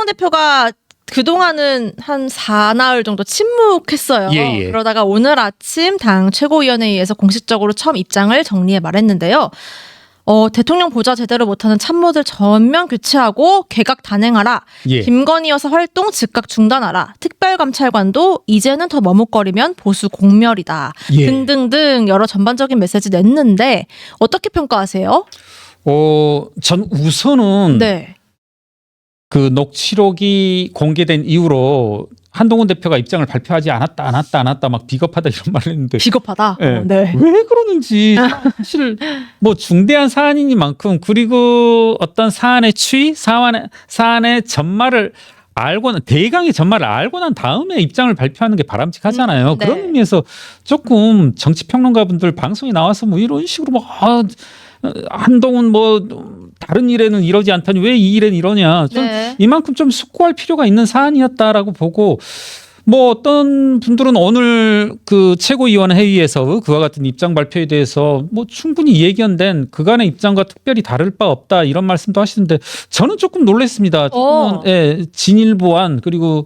한동훈 대표가 그동안은 한 4나흘 정도 침묵했어요. 예. 그러다가 오늘 아침 당 최고위원회의에서 공식적으로 처음 입장을 정리해 말했는데요. 대통령 보좌 제대로 못하는 참모들 전면 교체하고 개각 단행하라. 예. 김건희 여사 활동 즉각 중단하라. 특별감찰관도 이제는 더 머뭇거리면 보수 공멸이다. 예. 등등등 여러 전반적인 메시지 냈는데 어떻게 평가하세요? 전 우선은 네. 그 녹취록이 공개된 이후로 한동훈 대표가 입장을 발표하지 않았다 막 비겁하다 이런 말을 했는데 비겁하다. 네. 네. 왜 그러는지 사실 뭐 중대한 사안이니만큼 그리고 어떤 사안의 추이, 사안의 전말을 알고는 대강의 전말을 알고 난 다음에 입장을 발표하는 게 바람직하잖아요. 네. 그런 의미에서 조금 정치평론가분들 방송에 나와서 뭐 이런 식으로 뭐 한동훈 뭐 다른 일에는 이러지 않다니 왜 이 일에는 이러냐. 좀 네. 이만큼 좀 숙고할 필요가 있는 사안이었다라고 보고 뭐 어떤 분들은 오늘 그 최고위원 회의에서 그와 같은 입장 발표에 대해서 뭐 충분히 예견된 그간의 입장과 특별히 다를 바 없다 이런 말씀도 하시는데 저는 조금 놀랐습니다. 조금은 진일보한 그리고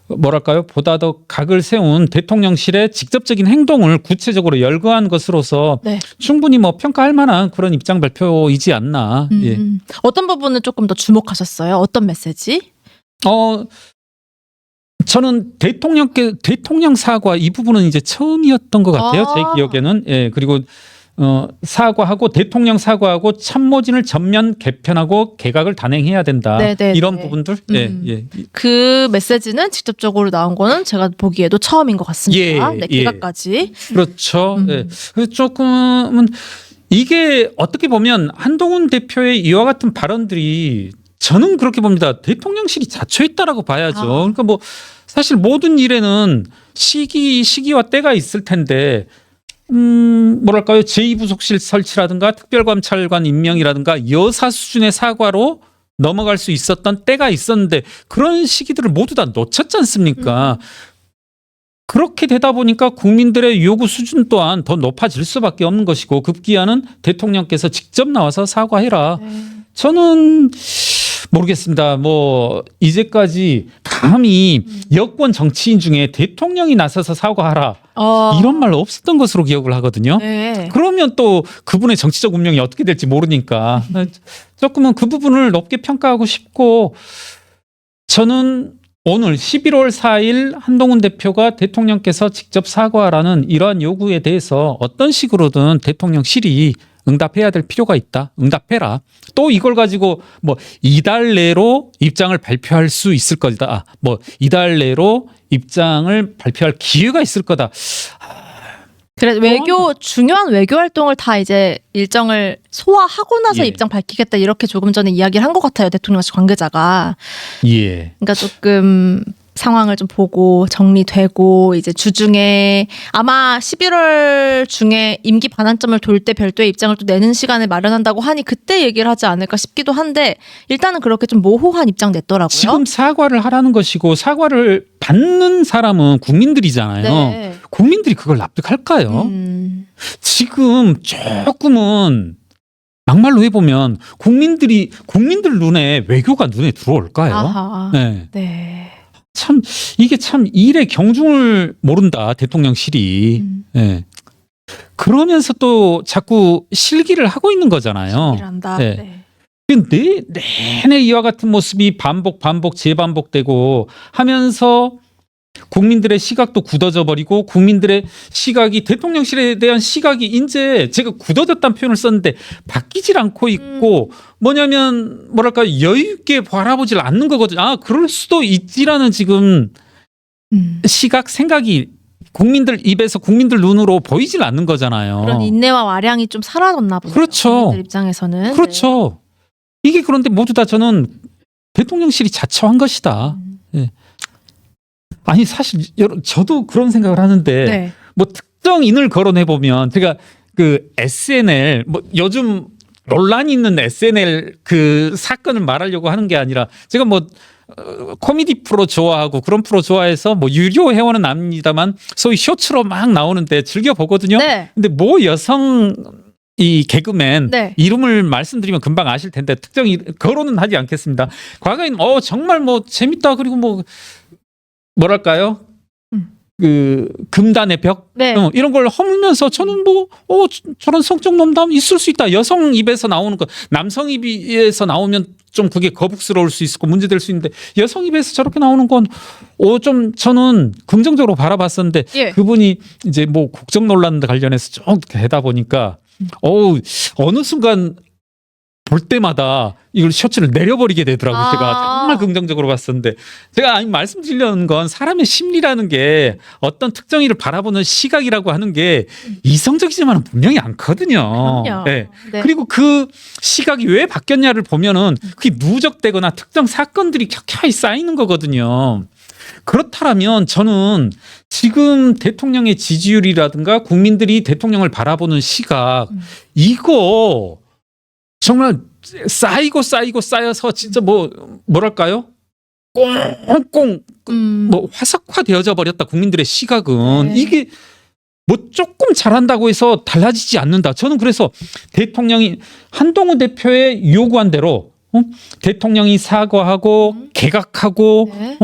뭐랄까요 보다 더 각을 세운 대통령실의 직접적인 행동을 구체적으로 열거한 것으로서 네. 충분히 뭐 평가할 만한 그런 입장 발표이지 않나. 예. 어떤 부분을 조금 더 주목하셨어요? 어떤 메시지? 저는 대통령 사과 이 부분은 이제 처음이었던 것 같아요. 제 기억에는. 예. 그리고 사과하고 대통령 사과하고 참모진을 전면 개편하고 개각을 단행해야 된다. 이런 부분들. 예. 그 메시지는 직접적으로 나온 거는 제가 보기에도 처음인 것 같습니다. 네, 개각까지. 그렇죠. 예. 그래서 조금은 이게 어떻게 보면 한동훈 대표의 이와 같은 발언들이 저는 그렇게 봅니다. 대통령실이 자초했다라고 봐야죠. 그러니까 뭐 사실 모든 일에는 시기와 때가 있을 텐데 뭐랄까요 제2부속실 설치라든가 특별감찰관 임명이라든가 여사 수준의 사과로 넘어갈 수 있었던 때가 있었는데 그런 시기들을 모두 다 놓쳤지 않습니까? 그렇게 되다 보니까 국민들의 요구 수준 또한 더 높아질 수밖에 없는 것이고 급기야는 대통령께서 직접 나와서 사과해라. 저는 모르겠습니다. 뭐 이제까지 감히 여권 정치인 중에 대통령이 나서서 사과하라 이런 말 없었던 것으로 기억을 하거든요. 네. 그러면 또 그분의 정치적 운명이 어떻게 될지 모르니까 조금은 그 부분을 높게 평가하고 싶고 저는 오늘 11월 4일 한동훈 대표가 대통령께서 직접 사과하라는 이러한 요구에 대해서 어떤 식으로든 대통령실이 응답해야 될 필요가 있다. 응답해라. 또 이걸 가지고 뭐 이달 내로 입장을 발표할 수 있을 거다. 뭐 이달 내로 입장을 발표할 기회가 있을 거다. 그래 중요한 외교 활동을 다 이제 일정을 소화하고 나서 입장 밝히겠다 이렇게 조금 전에 이야기를 한 것 같아요. 대통령실 관계자가. 그러니까 조금 상황을 좀 보고 정리되고 이제 주중에 아마 11월 중에 임기 반환점을 돌 때 별도의 입장을 또 내는 시간을 마련한다고 하니 그때 얘기를 하지 않을까 싶기도 한데 일단은 그렇게 좀 모호한 입장 냈더라고요. 지금 사과를 하라는 것이고 사과를 받는 사람은 국민들이잖아요. 네. 국민들이 그걸 납득할까요? 지금 조금은 막말로 해보면 국민들 눈에 외교가 눈에 들어올까요? 아하. 네. 참 이게 참 일의 경중을 모른다 대통령실이. 네. 그러면서 또 자꾸 실기를 하고 있는 거잖아요. 실기한다. 근데 내내 이와 같은 모습이 반복 재반복되고 하면서 국민들의 시각도 굳어져 버리고 국민들의 시각이 대통령실에 대한 시각이 이제 제가 굳어졌다는 표현을 썼는데 바뀌질 않고 있고 뭐냐면 뭐랄까 여유 있게 바라보질 않는 거거든요. 그럴 수도 있지라는 지금 시각 생각이 국민들 입에서 국민들 눈으로 보이질 않는 거잖아요. 그런 인내와 와량이 좀 사라졌나 보네요. 그렇죠. 국민들 입장에서는. 그렇죠. 이게 그런데 모두 다 저는 대통령실이 자처한 것이다. 아니 사실 저도 그런 생각을 하는데 뭐 특정인을 거론해 보면 제가 그 SNL 뭐 요즘 논란이 있는 SNL 그 사건을 말하려고 하는 게 아니라 제가 뭐 코미디 프로 좋아하고 그런 프로 좋아해서 뭐 유료 회원은 압니다만 소위 쇼츠로 막 나오는데 즐겨 보거든요. 근데 모 여성 이 개그맨 네. 이름을 말씀드리면 금방 아실 텐데 거론은 하지 않겠습니다. 과거에는 정말 뭐 재밌다 그리고 뭐 뭐랄까요? 그 금단의 벽 네. 이런 걸 허물면서 저는 뭐 저런 성적 넘담 있을 수 있다. 여성 입에서 나오는 거 남성 입에서 나오면 좀 그게 거북스러울 수 있고 문제될 수 있는데 여성 입에서 저렇게 나오는 건 좀 저는 긍정적으로 바라봤었는데 예. 그분이 이제 뭐 국정 논란 관련해서 쭉 되다 보니까 어느 순간 볼 때마다 이걸 셔츠를 내려버리게 되더라고요. 제가 정말 긍정적으로 봤었는데 제가 말씀드리려는 건 사람의 심리라는 게 어떤 특정인을 바라보는 시각이라고 하는 게 이성적이지만 분명히 않거든요. 네. 네. 그리고 그 시각이 왜 바뀌었냐를 보면은 그게 누적되거나 특정 사건들이 켜켜이 쌓이는 거거든요. 그렇다면 저는 지금 대통령의 지지율이라든가 국민들이 대통령을 바라보는 시각 이거 정말 쌓이고 쌓여서 진짜 뭐랄까요? 꽁꽁 뭐 화석화되어져 버렸다. 국민들의 시각은 네. 이게 뭐 조금 잘한다고 해서 달라지지 않는다. 저는 그래서 대통령이 한동훈 대표의 요구한 대로 대통령이 사과하고 개각하고 네.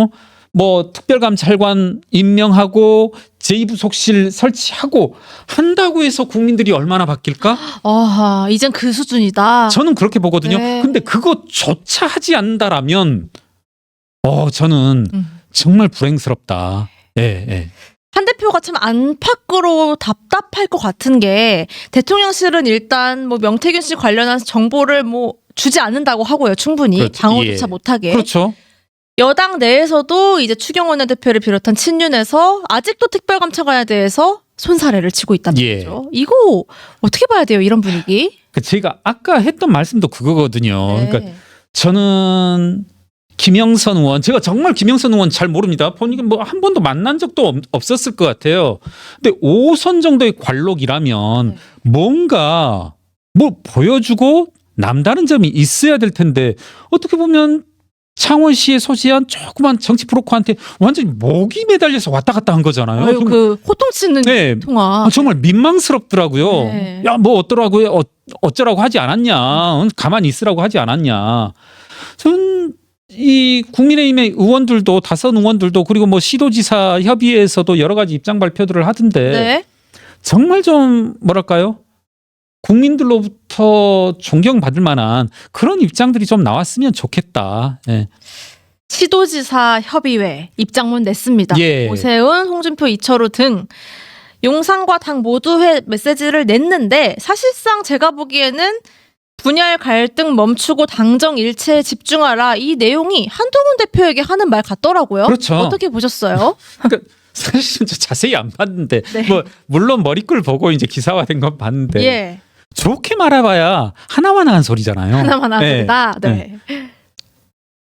뭐 특별감찰관 임명하고 제2부속실 설치하고 한다고 해서 국민들이 얼마나 바뀔까? 이젠 그 수준이다. 저는 그렇게 보거든요. 네. 근데 그것조차 하지 않는다라면 저는 정말 불행스럽다. 예. 한 대표가 참 안팎으로 답답할 것 같은 게 대통령실은 일단 뭐 명태균 씨 관련한 정보를 뭐 주지 않는다고 하고요. 충분히 그렇죠. 방어조차 예. 못하게. 그렇죠. 여당 내에서도 이제 추경호 원내대표를 비롯한 친윤에서 아직도 특별감찰관에 대해서 손사래를 치고 있단 말이죠. 이거 어떻게 봐야 돼요? 이런 분위기. 제가 아까 했던 말씀도 그거거든요. 네. 그러니까 저는 김영선 의원, 제가 정말 김영선 의원 잘 모릅니다. 보니까 뭐 한 번도 만난 적도 없었을 것 같아요. 근데 5선 정도의 관록이라면 뭔가 뭐 보여주고 남다른 점이 있어야 될 텐데 어떻게 보면 창원시에 소지한 조그만 정치 브로커한테 완전히 목이 매달려서 왔다 갔다 한 거잖아요. 아유, 그 호통치는 네. 통화. 정말 민망스럽더라고요. 네. 야, 뭐 어떠라고요? 어쩌라고 하지 않았냐? 가만히 있으라고 하지 않았냐? 저는 이 국민의힘의 의원들도 다선 의원들도 그리고 뭐 시도지사 협의회에서도 여러 가지 입장 발표들을 하던데 네. 정말 좀 뭐랄까요? 국민들로부터 존경받을 만한 그런 입장들이 좀 나왔으면 좋겠다. 예. 시도지사 협의회 입장문 냈습니다. 예. 오세훈, 홍준표, 이철우 등 용산과 당 모두에 메시지를 냈는데 사실상 제가 보기에는 분열 갈등 멈추고 당정 일체에 집중하라 이 내용이 한동훈 대표에게 하는 말 같더라고요. 그렇죠. 어떻게 보셨어요? 그러니까 사실은 자세히 안 봤는데 네. 뭐 물론 머리글 보고 이제 기사화된 건 봤는데 예. 좋게 말해봐야 하나만 한 소리잖아요. 하나만 한다. 네.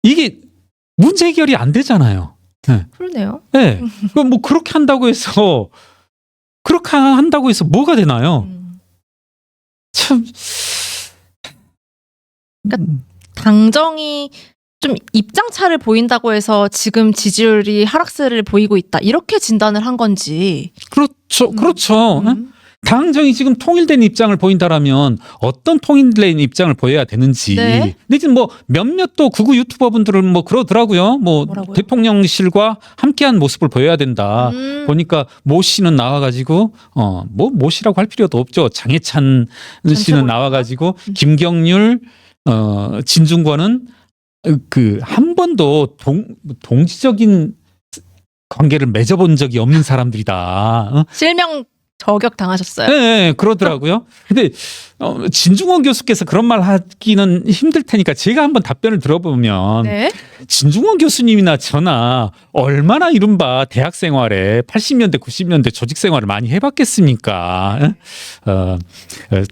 이게 문제 해결이 안 되잖아요. 네. 그러네요. 네. 그럼 뭐 그렇게 한다고 해서 뭐가 되나요? 참. 그러니까 당정이 좀 입장차를 보인다고 해서 지금 지지율이 하락세를 보이고 있다. 이렇게 진단을 한 건지. 그렇죠. 그렇죠. 당정이 지금 통일된 입장을 보인다라면 어떤 통일된 입장을 보여야 되는지. 네. 근데 지금 뭐 몇몇 또 극우 유튜버분들은 뭐 그러더라고요. 뭐 뭐라고요? 대통령실과 함께한 모습을 보여야 된다. 보니까 모 씨는 나와가지고 모 씨라고 할 필요도 없죠. 장해찬 씨는 나와가지고 김경률 진중권은 그 한 번도 동지적인 관계를 맺어본 적이 없는 사람들이다. 실명 저격 당하셨어요. 네, 그러더라고요. 근데 진중권 교수께서 그런 말 하기는 힘들 테니까 제가 한번 답변을 들어보면 네. 진중권 교수님이나 저나 얼마나 이른바 대학 생활에 80년대 90년대 조직 생활을 많이 해봤겠습니까?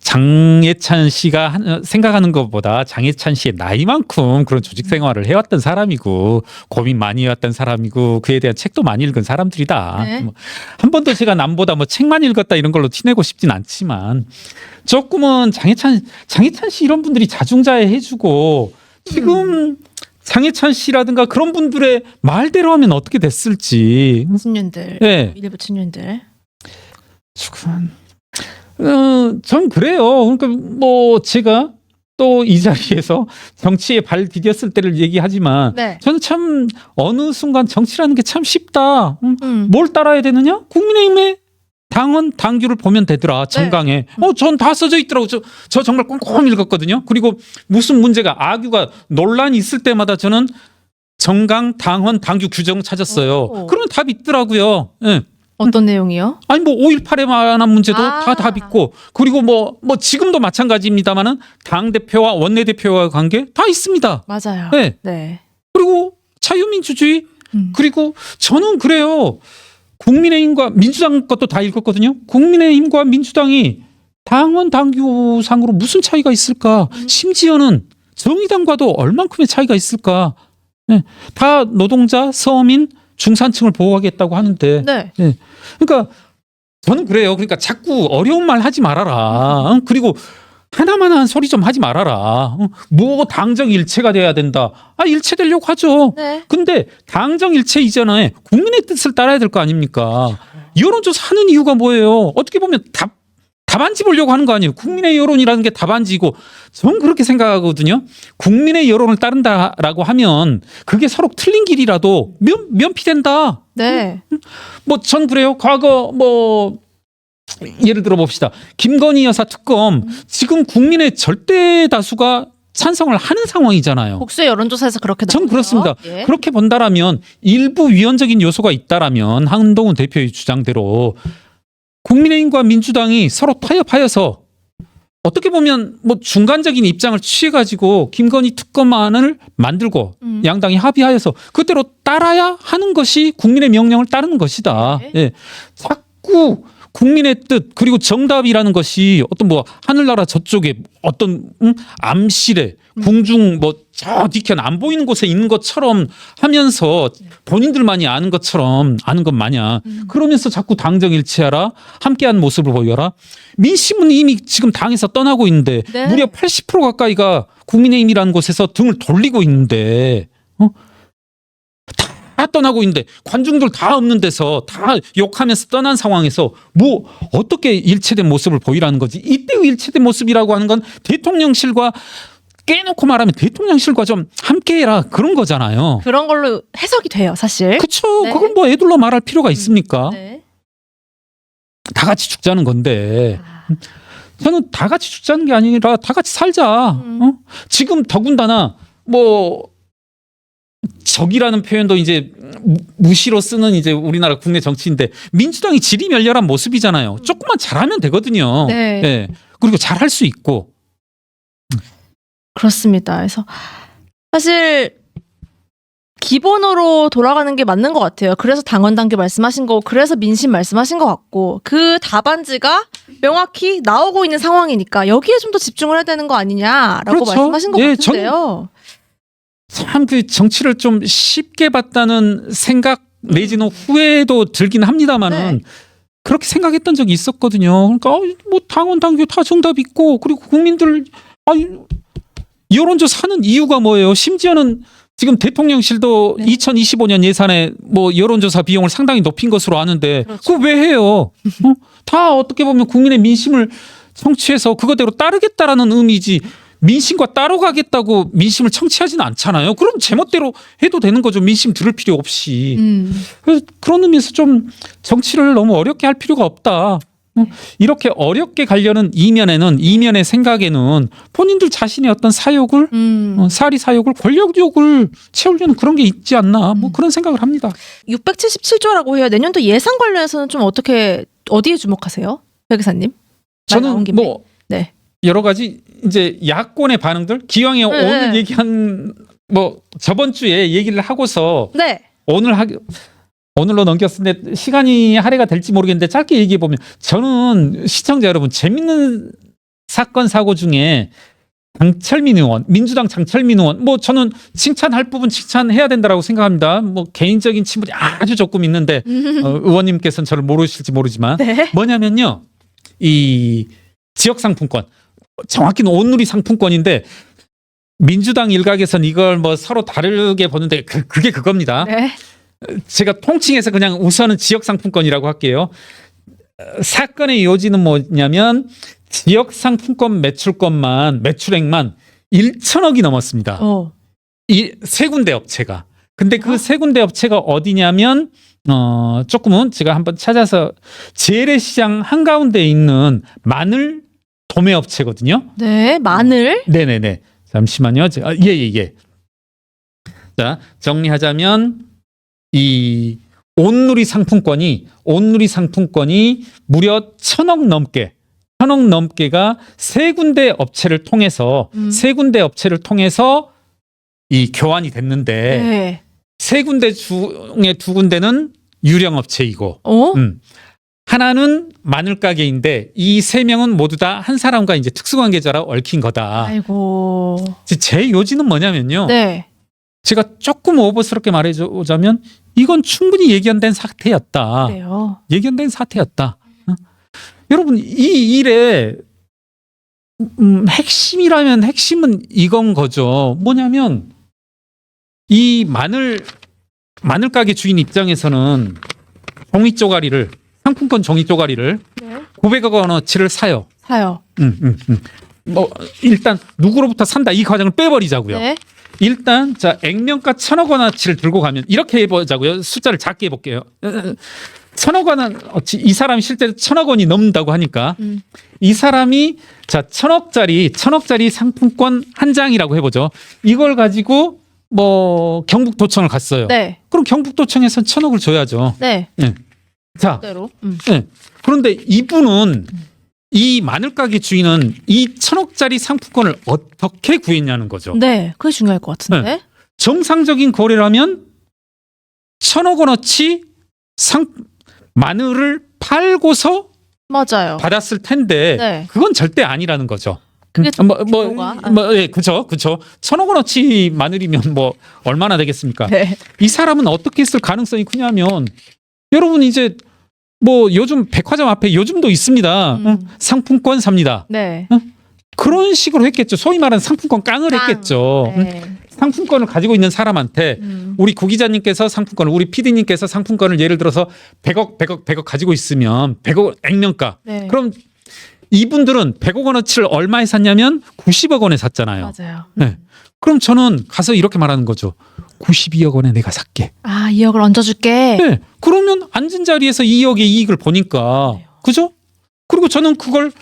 장해찬 씨가 생각하는 것보다 장해찬 씨의 나이만큼 그런 조직 생활을 해왔던 사람이고 고민 많이 해왔던 사람이고 그에 대한 책도 많이 읽은 사람들이다. 네. 한 번도 제가 남보다 뭐 책만 읽었다 이런 걸로 티내고 싶진 않지만 조금은 장해찬 씨 이런 분들이 자중자애 해주고 지금 장해찬 씨라든가 그런 분들의 말대로 하면 어떻게 됐을지. 친윤들. 네. 일부 친윤들. 조금 전 그래요. 그러니까 뭐 제가 또 이 자리에서 정치에 발 디뎠을 때를 얘기하지만 네. 저는 참 어느 순간 정치라는 게 참 쉽다. 뭘 따라야 되느냐? 국민의힘의 당원 당규를 보면 되더라. 정강에. 전 다 써져 있더라고. 저 정말 꼼꼼히 읽었거든요. 그리고 무슨 문제가 악유가 논란이 있을 때마다 저는 정강 당원 당규 규정 찾았어요. 그러면 답이 있더라고요. 예. 어떤 내용이요? 아니 뭐 5.18에 관한 문제도 아. 다 답 있고 그리고 뭐 지금도 마찬가지입니다만은 당 대표와 원내 대표와의 관계 다 있습니다. 맞아요. 네. 네. 그리고 자유민주주의 그리고 저는 그래요. 국민의힘과 민주당 것도 다 읽었거든요. 국민의힘과 민주당이 당원 당규상으로 무슨 차이가 있을까? 심지어는 정의당과도 얼만큼의 차이가 있을까? 네. 다 노동자, 서민, 중산층을 보호하겠다고 하는데 네. 네. 그러니까 저는 그래요. 그러니까 자꾸 어려운 말 하지 말아라. 그리고 하나만한 소리 좀 하지 말아라. 뭐 당정 일체가 돼야 된다. 일체되려고 하죠. 네. 근데 당정 일체 이전에 국민의 뜻을 따라야 될 거 아닙니까? 여론조사 하는 이유가 뭐예요? 어떻게 보면 답안지 보려고 하는 거 아니에요. 국민의 여론이라는 게 답안지고 저는 그렇게 생각하거든요. 국민의 여론을 따른다라고 하면 그게 서로 틀린 길이라도 면피된다. 네. 뭐 전 그래요. 과거 뭐 예를 들어 봅시다. 김건희 여사 특검 지금 국민의 절대 다수가 찬성을 하는 상황이잖아요. 복수의 여론조사에서 그렇게 전 나오죠. 그렇습니다. 예. 그렇게 본다라면 일부 위헌적인 요소가 있다라면 한동훈 대표의 주장대로 국민의힘과 민주당이 서로 타협하여서 어떻게 보면 뭐 중간적인 입장을 취해가지고 김건희 특검안을 만들고 양당이 합의하여서 그대로 따라야 하는 것이 국민의 명령을 따르는 것이다. 네. 예. 자꾸 국민의 뜻 그리고 정답이라는 것이 어떤 뭐 하늘나라 저쪽에 어떤 암실에 궁중 뭐 저 뒤편 안 보이는 곳에 있는 것처럼 하면서 본인들만이 아는 것처럼 아는 것 마냥 그러면서 자꾸 당정 일치하라 함께한 모습을 보여라. 민심은 이미 지금 당에서 떠나고 있는데 네. 무려 80% 가까이가 국민의힘이라는 곳에서 등을 돌리고 있는데 다 떠나고 있는데 관중들 다 없는 데서 다 욕하면서 떠난 상황에서 뭐 어떻게 일체된 모습을 보이라는 거지. 이때의 일체된 모습이라고 하는 건 대통령실과 깨놓고 말하면 대통령실과 좀 함께해라 그런 거잖아요. 그런 걸로 해석이 돼요, 사실. 그렇죠. 네. 그걸 뭐 애둘러 말할 필요가 있습니까? 네. 다 같이 죽자는 건데 저는 다 같이 죽자는 게 아니라 다 같이 살자. 지금 더군다나 뭐 적이라는 표현도 이제 무시로 쓰는 이제 우리나라 국내 정치인데 민주당이 지리멸렬한 모습이잖아요. 조금만 잘하면 되거든요. 네. 네. 그리고 잘할 수 있고. 그렇습니다. 그래서 사실 기본으로 돌아가는 게 맞는 것 같아요. 그래서 당원 당규 말씀하신 거고, 그래서 민심 말씀하신 것 같고, 그 답안지가 명확히 나오고 있는 상황이니까 여기에 좀 더 집중을 해야 되는 거 아니냐라고 그렇죠. 말씀하신 것 예, 같은데요. 참 그 정치를 좀 쉽게 봤다는 생각 내지는 후회도 들긴 합니다만은 네. 그렇게 생각했던 적이 있었거든요. 그러니까 뭐 당원 당규 다 정답 있고 그리고 국민들 여론조사 하는 이유가 뭐예요? 심지어는 지금 대통령실도 네. 2025년 예산에 뭐 여론조사 비용을 상당히 높인 것으로 아는데 그렇죠. 그거 왜 해요? 다 어떻게 보면 국민의 민심을 청취해서 그거대로 따르겠다라는 의미지 민심과 따로 가겠다고 민심을 청취하지는 않잖아요. 그럼 제멋대로 해도 되는 거죠. 민심 들을 필요 없이. 그래서 그런 의미에서 좀 정치를 너무 어렵게 할 필요가 없다. 이렇게 어렵게 가려는 이면의 생각에는 본인들 자신의 어떤 사욕을 사리 사욕을 권력욕을 채우려는 그런 게 있지 않나 뭐 그런 생각을 합니다. 677조라고 해요. 내년도 예산 관련해서는 좀 어디에 주목하세요? 백 기사님? 저는 뭐 네. 여러 가지 이제 야권의 반응들 기왕에 네. 오늘 얘기한 뭐 저번 주에 얘기를 하고서 네. 오늘로 넘겼는데 시간이 할애가 될지 모르겠는데 짧게 얘기해 보면 저는 시청자 여러분 재밌는 사건 사고 중에 장철민 의원, 민주당 장철민 의원 뭐 저는 칭찬할 부분 칭찬해야 된다라고 생각합니다. 뭐 개인적인 친분이 아주 조금 있는데 의원님께서는 저를 모르실지 모르지만 네. 뭐냐면요. 이 지역 상품권 정확히는 온누리 상품권인데 민주당 일각에선 이걸 뭐 서로 다르게 보는데 그게 그겁니다. 네. 제가 통칭해서 그냥 우선은 지역 상품권이라고 할게요. 사건의 요지는 뭐냐면 지역 상품권 매출액만 1천억이 넘었습니다. 이 세 군데 업체가. 근데 그 세 군데 업체가 어디냐면 조금은 제가 한번 찾아서 재래시장 한가운데에 있는 마늘 도매 업체거든요. 네, 마늘. 네네네. 잠시만요. 예. 자, 정리하자면 이 온누리 상품권이 무려 1,000억 넘게가 세 군데 업체를 통해서 이 교환이 됐는데 네. 세 군데 중에 두 군데는 유령 업체이고 하나는 마늘 가게인데 이 세 명은 모두 다 한 사람과 이제 특수관계자라 얽힌 거다. 아이고. 제 요지는 뭐냐면요. 네. 제가 조금 오버스럽게 말해보자면 이건 충분히 예견된 사태였다. 그래요. 예견된 사태였다. 여러분 이 일의 핵심은 이건 거죠. 뭐냐면 이 마늘 가게 주인 입장에서는 상품권 종이 쪼가리를 네. 900억 원어치를 사요. 뭐 일단 누구로부터 산다 이 과정을 빼버리자고요. 네. 일단 자 액면가 1,000억 원어치를 들고 가면 이렇게 해보자고요. 숫자를 작게 해볼게요. 1,000억 원어치 이 사람이 실제로 1,000억 원이 넘는다고 하니까 이 사람이 자 1,000억짜리 상품권 한 장이라고 해보죠. 이걸 가지고 뭐 경북도청을 갔어요. 네. 그럼 경북도청에서 1,000억을 줘야죠. 네. 네. 자, 그대로. 네. 그런데 이분은 이 마늘 가게 주인은 이 1,000억짜리 상품권을 어떻게 구했냐는 거죠. 네, 그게 중요할 것 같은데. 네. 정상적인 거래라면 1,000억 원어치 마늘을 팔고서 맞아요. 받았을 텐데 네. 그건 절대 아니라는 거죠. 그게 규모가. 예, 그렇죠. 1,000억 원어치 마늘이면 뭐 얼마나 되겠습니까? 네. 이 사람은 어떻게 했을 가능성이 크냐면 여러분 이제 뭐 요즘 백화점 앞에 요즘도 있습니다. 상품권 삽니다. 네. 그런 식으로 했겠죠. 소위 말하는 상품권 깡을 했겠죠. 네. 상품권을 가지고 있는 사람한테 우리 구 기자님께서 우리 PD님께서 상품권을 예를 들어서 100억 가지고 있으면 100억 액면가. 네. 그럼 이분들은 100억 원어치를 얼마에 샀냐면 90억 원에 샀잖아요. 맞아요. 네. 그럼 저는 가서 이렇게 말하는 거죠. 92억 원에 내가 살게. 2억을 얹어줄게. 네. 그러면 앉은 자리에서 2억의 이익을 보니까 그죠? 그리고 저는 그걸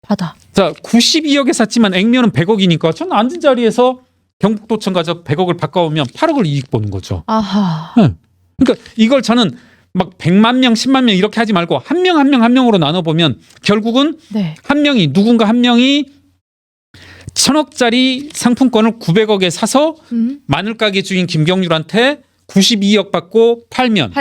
받아. 자 92억에 샀지만 액면은 100억이니까 저는 앉은 자리에서 경북도청 가서 100억을 바꿔오면 8억을 이익 보는 거죠. 아하. 네. 그러니까 이걸 저는 막 100만 명, 10만 명 이렇게 하지 말고 한 명으로 나눠보면 결국은 네. 누군가 한 명이 1,000억짜리 상품권을 900억에 사서 마늘 가게 주인 김경률한테 92억 받고 팔면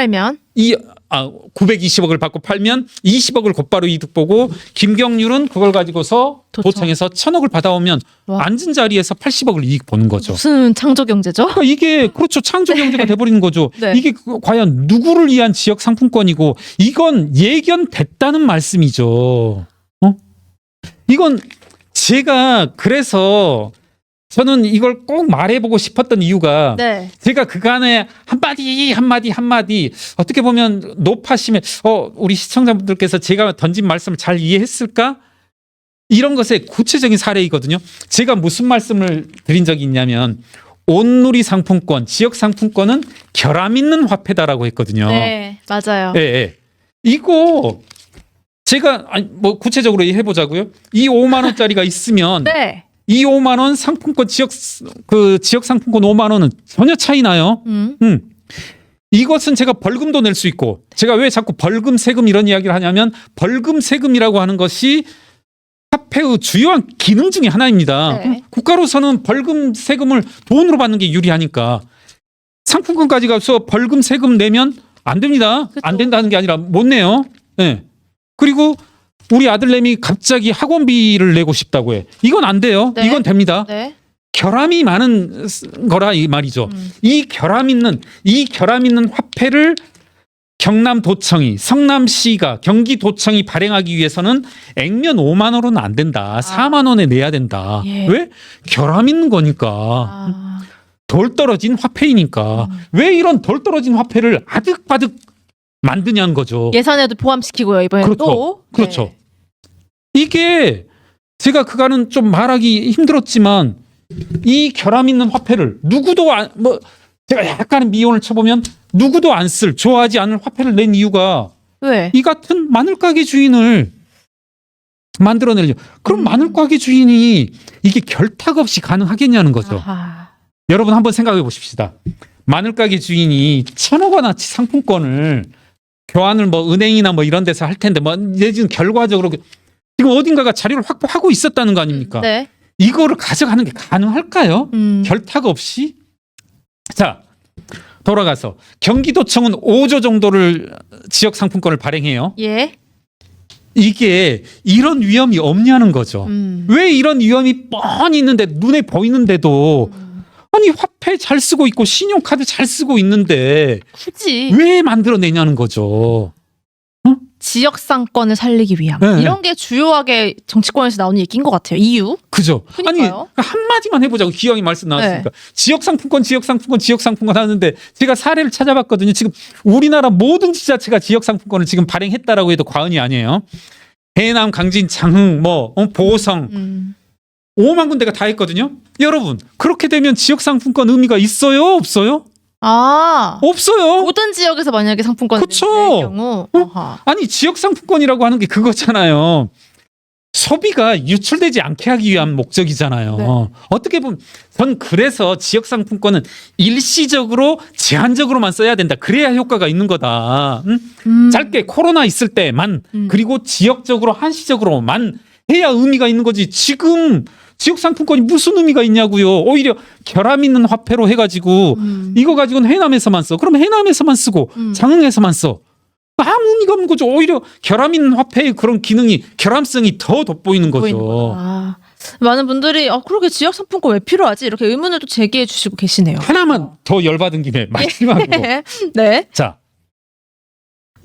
920억을 받고 팔면 20억을 곧바로 이득 보고 김경률은 그걸 가지고서 도청에서 1,000억을 받아오면 와. 앉은 자리에서 80억을 이익 보는 거죠. 무슨 창조 경제죠? 그러니까 이게 그렇죠. 창조 경제가 돼버리는 거죠. 네. 이게 과연 누구를 위한 지역 상품권이고 이건 예견됐다는 말씀이죠. 이건 제가 그래서 저는 이걸 꼭 말해보고 싶었던 이유가 네. 제가 그간에 한마디 어떻게 보면 높아심에 우리 시청자분들께서 제가 던진 말씀을 잘 이해했을까? 이런 것의 구체적인 사례이거든요. 제가 무슨 말씀을 드린 적이 있냐면 온누리 상품권, 지역 상품권은 결함 있는 화폐다라고 했거든요. 네, 맞아요. 예. 이거 제가 뭐 구체적으로 해보자고요. 이 5만 원짜리가 있으면 네. 이 5만 원 상품권 지역 상품권 5만 원은 전혀 차이 나요. 이것은 제가 벌금도 낼 수 있고 제가 왜 자꾸 벌금 세금 이런 이야기를 하냐면 벌금 세금이라고 하는 것이 화폐의 주요한 기능 중에 하나입니다. 네. 국가로서는 벌금 세금을 돈으로 받는 게 유리하니까 상품권까지 가서 벌금 세금 내면 안 됩니다. 그쵸. 안 된다는 게 아니라 못 내요. 네. 그리고 우리 아들내미 갑자기 학원비를 내고 싶다고 해. 이건 안 돼요. 네. 이건 됩니다. 네. 결함이 많은 거라 이 말이죠. 이 결함 있는 화폐를 경남도청이 성남시가 경기도청이 발행하기 위해서는 액면 5만 원은 안 된다. 4만 원에 내야 된다. 예. 왜? 결함 있는 거니까. 덜 떨어진 화폐이니까. 왜 이런 덜 떨어진 화폐를 아득바득 만드냐는 거죠. 예산에도 포함시키고요. 이번에 그렇죠. 또. 그렇죠. 네. 이게 제가 그간은 좀 말하기 힘들었지만 이 결함 있는 화폐를 누구도 제가 약간은 미온을 쳐보면 누구도 안 쓸 좋아하지 않을 화폐를 낸 이유가 왜? 이 같은 마늘 가게 주인을 만들어내려. 그럼 마늘 가게 주인이 이게 결탁 없이 가능하겠냐는 거죠. 아하. 여러분 한번 생각해 보십시다. 마늘 가게 주인이 1,000억 원어치 상품권을 교환을 은행이나 이런 데서 할 텐데 내지는 결과적으로 지금 어딘가가 자료를 확보하고 있었다는 거 아닙니까? 네. 이거를 가져가는 게 가능할까요? 결탁 없이? 자, 돌아가서 경기도청은 5조 정도를 지역 상품권을 발행해요. 예. 이게 이런 위험이 없냐는 거죠. 왜 이런 위험이 뻔히 있는데 눈에 보이는데도 아니 화폐 잘 쓰고 있고 신용카드 잘 쓰고 있는데 굳이 왜 만들어내냐는 거죠. 지역 상권을 살리기 위함. 네. 이런 게 주요하게 정치권에서 나오는 얘기인 것 같아요. 이유? 그죠. 그러니까요. 아니 한마디만 해보자고 기왕이 말씀 나왔으니까 네. 지역 상품권 하는데 제가 사례를 찾아봤거든요. 지금 우리나라 모든 지자체가 지역 상품권을 지금 발행했다라고 해도 과언이 아니에요. 해남, 강진, 장흥, 보성 5만 군데가 다 했거든요. 여러분 그렇게 되면 지역 상품권 의미가 있어요? 없어요? 없어요. 모든 지역에서 만약에 상품권을 그쵸. 낼 경우 아니 지역 상품권이라고 하는 게 그거잖아요. 소비가 유출되지 않게 하기 위한 목적이잖아요. 네. 어떻게 보면 전 그래서 지역 상품권은 일시적으로 제한적으로만 써야 된다. 그래야 효과가 있는 거다. 짧게 코로나 있을 때만 그리고 지역적으로 한시적으로만 해야 의미가 있는 거지. 지금 지역 상품권이 무슨 의미가 있냐고요. 오히려 결함 있는 화폐로 해가지고 이거 가지고는 해남에서만 써. 그럼 해남에서만 쓰고 장흥에서만 써. 아무 의미가 없는 거죠. 오히려 결함 있는 화폐의 그런 기능이 결함성이 더 돋보이는 거죠. 많은 분들이 그러게 지역 상품권 왜 필요하지? 이렇게 의문을 또 제기해 주시고 계시네요. 하나만 더 열받은 김에 마지막으로. 네. 자,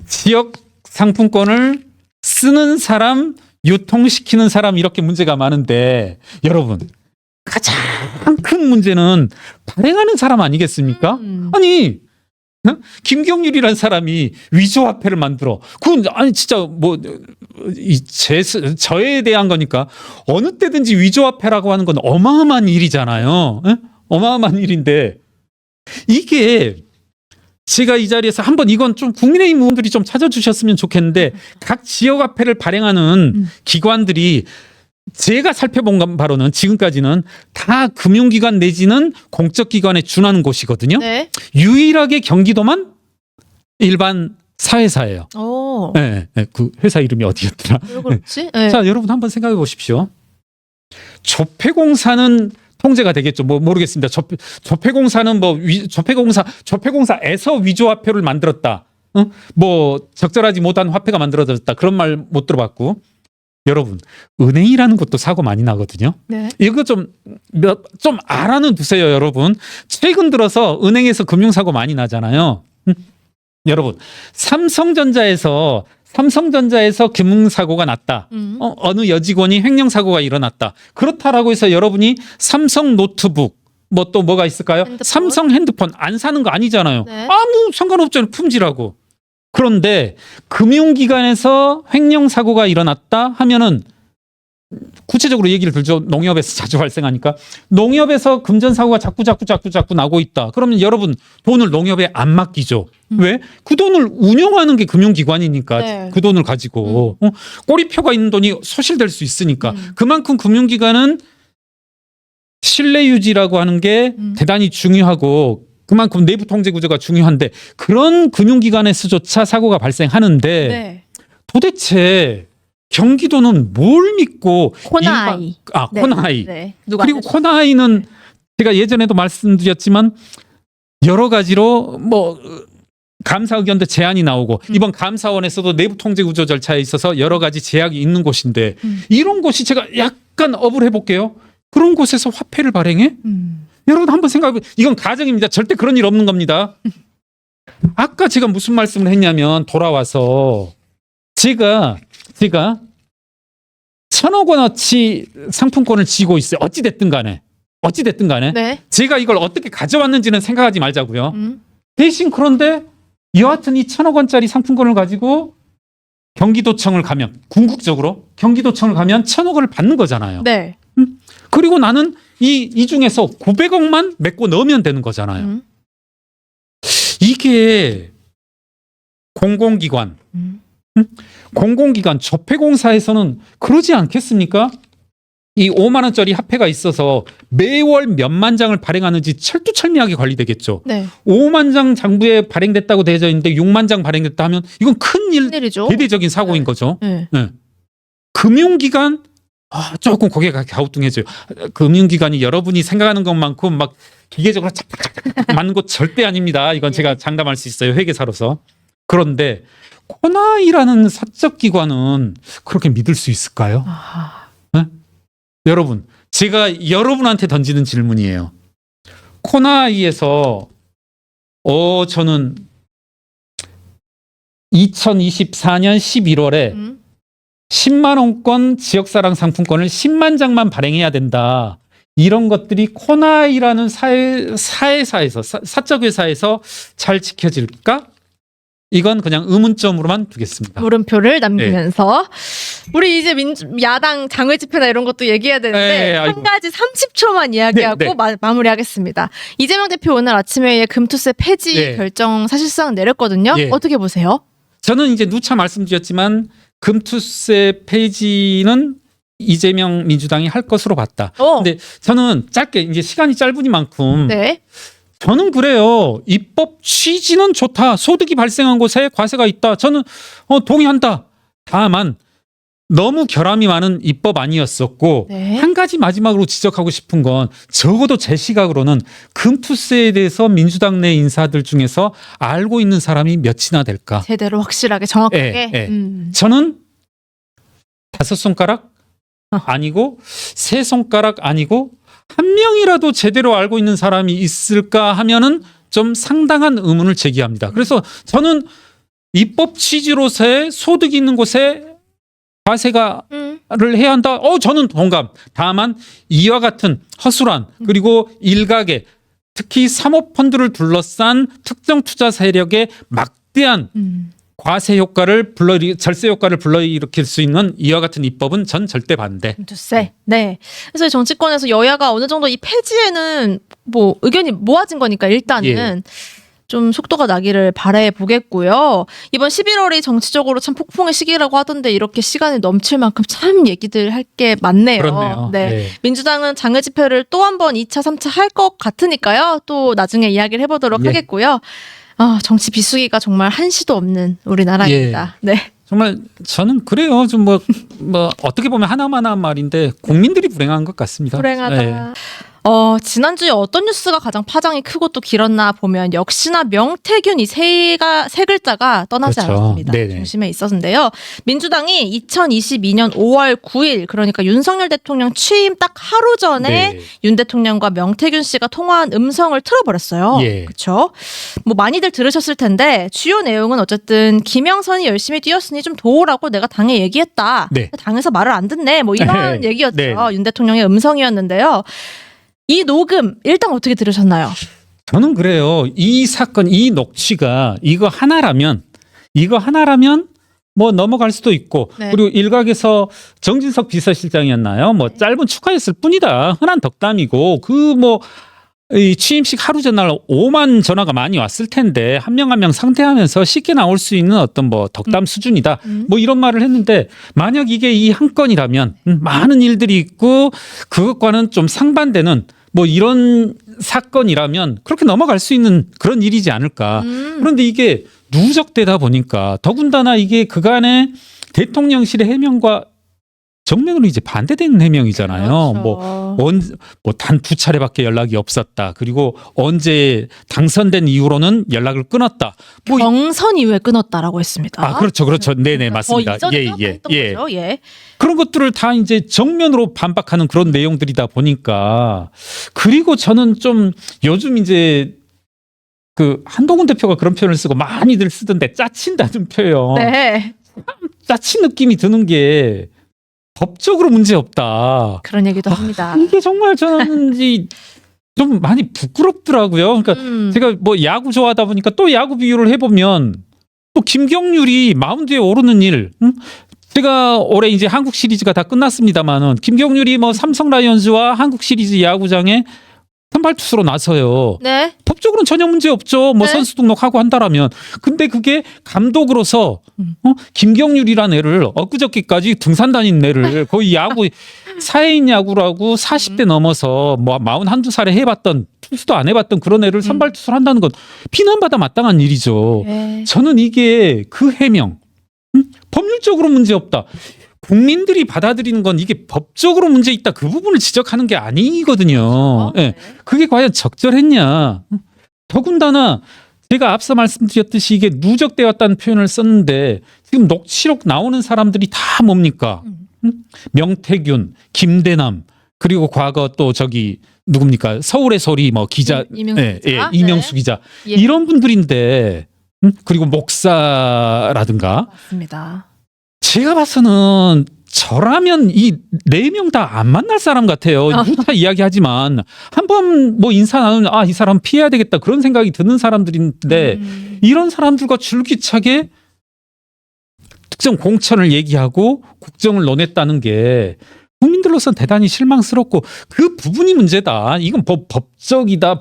지역 상품권을 쓰는 사람, 유통시키는 사람 이렇게 문제가 많은데 여러분 가장 큰 문제는 발행하는 사람 아니겠습니까? 아니 김경률이라는 사람이 위조화폐를 만들어. 그건 아니 진짜 저에 대한 거니까 어느 때든지 위조화폐라고 하는 건 어마어마한 일이잖아요. 어마어마한 일인데 이게 제가 이 자리에서 한번 이건 좀 국민의힘 의원들이 좀 찾아주셨으면 좋겠는데 각 지역화폐를 발행하는 기관들이 제가 살펴본 바로는 지금까지는 다 금융기관 내지는 공적기관에 준하는 곳이거든요. 네. 유일하게 경기도만 일반 사회사예요. 네, 그 회사 이름이 어디였더라? 왜 그렇지? 네. 자, 여러분 한번 생각해 보십시오. 조폐공사는 통제가 되겠죠. 모르겠습니다. 조폐공사는 조폐공사에서 위조화폐를 만들었다. 적절하지 못한 화폐가 만들어졌다. 그런 말 못 들어봤고. 여러분, 은행이라는 것도 사고 많이 나거든요. 네. 이거 좀 알아는 두세요, 여러분. 최근 들어서 은행에서 금융사고 많이 나잖아요. 여러분, 삼성전자에서 금융사고가 났다. 어느 여직원이 횡령사고가 일어났다. 그렇다라고 해서 여러분이 삼성 노트북, 또 뭐가 있을까요? 핸드폰? 삼성 핸드폰 안 사는 거 아니잖아요. 네. 아무 상관없잖아요. 품질하고. 그런데 금융기관에서 횡령사고가 일어났다 하면은 구체적으로 얘기를 들죠. 농협에서 자주 발생하니까. 농협에서 금전사고가 자꾸 나고 있다. 그러면 여러분 돈을 농협에 안 맡기죠. 왜? 그 돈을 운영하는 게 금융기관이니까 네. 그 돈을 가지고 꼬리표가 있는 돈이 소실될 수 있으니까 그만큼 금융기관은 신뢰 유지라고 하는 게 대단히 중요하고 그만큼 내부 통제 구조가 중요한데 그런 금융기관에서조차 사고가 발생하는데 네. 도대체 경기도는 뭘 믿고 코나아이. 네. 코나아이. 네. 그리고 코나아이는 제가 예전에도 말씀드렸지만 여러 가지로 감사 의견도 제안이 나오고 이번 감사원에서도 내부 통제 구조 절차에 있어서 여러 가지 제약이 있는 곳인데 이런 곳이 제가 약간 업을 해볼게요. 그런 곳에서 화폐를 발행해? 여러분 한번 생각해. 이건 가정입니다. 절대 그런 일 없는 겁니다. 아까 제가 무슨 말씀을 했냐면 돌아와서 제가 1,000억 원어치 상품권을 쥐고 있어요. 어찌 됐든 간에. 네. 제가 이걸 어떻게 가져왔는지는 생각하지 말자고요. 대신 그런데 여하튼 이 1,000억 원짜리 상품권을 가지고 경기도청을 가면 궁극적으로 경기도청을 가면 1,000억을 받는 거잖아요. 네. 그리고 나는 이 중에서 900억만 메꿔 넣으면 되는 거잖아요. 이게 공공기관, 공공기관 적폐공사에서는 그러지 않겠습니까? 이 5만 원짜리 화폐가 있어서 매월 몇만 장을 발행하는지 철두철미하게 관리되겠죠. 네. 5만 장 장부에 발행됐다고 되어져 있는데 6만 장 발행됐다 하면 이건 큰일이죠. 대대적인 사고인 거죠. 네. 네. 금융기관 조금 고개가 갸우뚱해져요. 금융기관이 여러분이 생각하는 것만큼 막 기계적으로 착착착 맞는 것 절대 아닙니다. 이건 제가 장담할 수 있어요. 회계사로서. 그런데 코나이라는 사적 기관은 그렇게 믿을 수 있을까요? 네? 여러분, 제가 여러분한테 던지는 질문이에요. 코나이에서 저는 2024년 11월에 10만 원권 지역사랑 상품권을 10만 장만 발행해야 된다. 이런 것들이 코나이라는 사회사에서 사적 회사에서 잘 지켜질까? 이건 그냥 의문점으로만 두겠습니다. 물음표를 남기면서 우리 이제 야당 장외 집회나 이런 것도 얘기해야 되는데 한 가지 30초만 이야기하고 마무리하겠습니다. 이재명 대표 오늘 아침에 금투세 폐지 결정 사실상 내렸거든요. 어떻게 보세요? 저는 이제 누차 말씀드렸지만 금투세 폐지는 이재명 민주당이 할 것으로 봤다. 근데 저는 짧게 이제 시간이 짧으니만큼 저는 그래요. 입법 취지는 좋다. 소득이 발생한 곳에 과세가 있다. 저는 동의한다. 다만 너무 결함이 많은 입법 아니었었고 한 가지 마지막으로 지적하고 싶은 건 적어도 제 시각으로는 금투세에 대해서 민주당 내 인사들 중에서 알고 있는 사람이 몇이나 될까? 제대로 확실하게 정확하게. 저는 5손가락 아니고 3손가락 아니고 한 명이라도 제대로 알고 있는 사람이 있을까 하면은 좀 상당한 의문을 제기합니다. 그래서 저는 입법 취지로서의 소득이 있는 곳에 과세가를 해야 한다. 저는 동감. 다만 이와 같은 허술한 그리고 일각의 특히 사모펀드를 둘러싼 특정 투자 세력의 막대한 과세 효과를 절세 효과를 불러일으킬 수 있는 이와 같은 입법은 전 절대 반대. 금투세. 네. 그래서 정치권에서 여야가 어느 정도 이 폐지에는 뭐 의견이 모아진 거니까 일단은 좀 속도가 나기를 바라해 보겠고요. 이번 11월이 정치적으로 참 폭풍의 시기라고 하던데 이렇게 시간이 넘칠 만큼 참 얘기들 할 게 많네요. 그렇네요. 민주당은 장외 집회를 또 한 번 2차, 3차 할 것 같으니까요. 또 나중에 이야기를 해보도록 하겠고요. 정치 비수기가 정말 한시도 없는 우리나라입니다. 정말 저는 그래요. 좀 뭐 어떻게 보면 하나만한 말인데 국민들이 불행한 것 같습니다. 불행하다. 지난주에 어떤 뉴스가 가장 파장이 크고 또 길었나 보면 역시나 명태균 이 세 글자가 떠나지 않았습니다. 중심에 있었는데요. 민주당이 2022년 5월 9일 그러니까 윤석열 대통령 취임 딱 하루 전에 윤 대통령과 명태균 씨가 통화한 음성을 틀어버렸어요. 그렇죠? 뭐 많이들 들으셨을 텐데 주요 내용은 어쨌든 김영선이 열심히 뛰었으니 좀 도우라고 내가 당에 얘기했다. 당에서 말을 안 듣네. 뭐 이런 얘기였죠. 윤 대통령의 음성이었는데요. 이 녹음 일단 어떻게 들으셨나요? 저는 그래요. 이 사건, 이 녹취가 이거 하나라면 뭐 넘어갈 수도 있고 그리고 일각에서 정진석 비서실장이었나요? 뭐 짧은 축하였을 뿐이다. 흔한 덕담이고 이 취임식 하루 전날 5만 전화가 많이 왔을 텐데 한 명 한 명 상대하면서 쉽게 나올 수 있는 어떤 뭐 덕담 수준이다. 뭐 이런 말을 했는데 만약 이게 이 한 건이라면 많은 일들이 있고 그것과는 좀 상반되는 뭐 이런 사건이라면 그렇게 넘어갈 수 있는 그런 일이지 않을까. 그런데 이게 누적되다 보니까 더군다나 이게 그간의 대통령실의 해명과 정면으로 이제 반대되는 해명이잖아요. 그렇죠. 단 2차례밖에 연락이 없었다. 그리고 언제 당선된 이후로는 연락을 끊었다. 경선 이후에 끊었다라고 했습니다. 그렇죠. 네네, 맞습니다. 그런 것들을 다 이제 정면으로 반박하는 그런 내용들이다 보니까 그리고 저는 좀 요즘 이제 그 한동훈 대표가 그런 표현을 쓰고 많이들 쓰던데 짜친다는 표현. 짜친 느낌이 드는 게 법적으로 문제 없다. 그런 얘기도 합니다. 이게 정말 저는 좀 많이 부끄럽더라고요. 그러니까 제가 뭐 야구 좋아하다 보니까 또 야구 비유를 해보면 또 김경률이 마운드에 오르는 일. 제가 올해 이제 한국 시리즈가 다 끝났습니다만은 김경률이 뭐 삼성 라이온즈와 한국 시리즈 야구장에 선발 투수로 나서요. 네. 법적으로는 전혀 문제 없죠. 뭐 네. 선수 등록하고 한다라면. 근데 그게 감독으로서 김경률이라는 애를 엊그저께까지 등산 다닌 애를 거의 야구 사회인 야구라고 40대 넘어서 뭐 41~42살에 해봤던 투수도 안 해봤던 그런 애를 선발 투수를 한다는 건 비난받아 마땅한 일이죠. 네. 저는 이게 그 해명 법률적으로 문제 없다. 국민들이 받아들이는 건 이게 법적으로 문제 있다. 그 부분을 지적하는 게 아니거든요. 예. 그게 과연 적절했냐. 더군다나 제가 앞서 말씀드렸듯이 이게 누적되었다는 표현을 썼는데 지금 녹취록 나오는 사람들이 다 뭡니까? 명태균, 김대남, 그리고 과거 또 저기 누굽니까? 서울의 소리 뭐 기자, 이명수 기자. 이명수 기자. 예. 이런 분들인데 그리고 목사라든가. 맞습니다. 제가 봐서는 저라면 이 4명 다 안 만날 사람 같아요. 누차 이야기하지만 한번 뭐 인사 나누면 이 사람 피해야 되겠다 그런 생각이 드는 사람들인데 이런 사람들과 줄기차게 특정 공천을 얘기하고 국정을 논했다는 게 국민들로서는 대단히 실망스럽고 그 부분이 문제다. 이건 법적이다.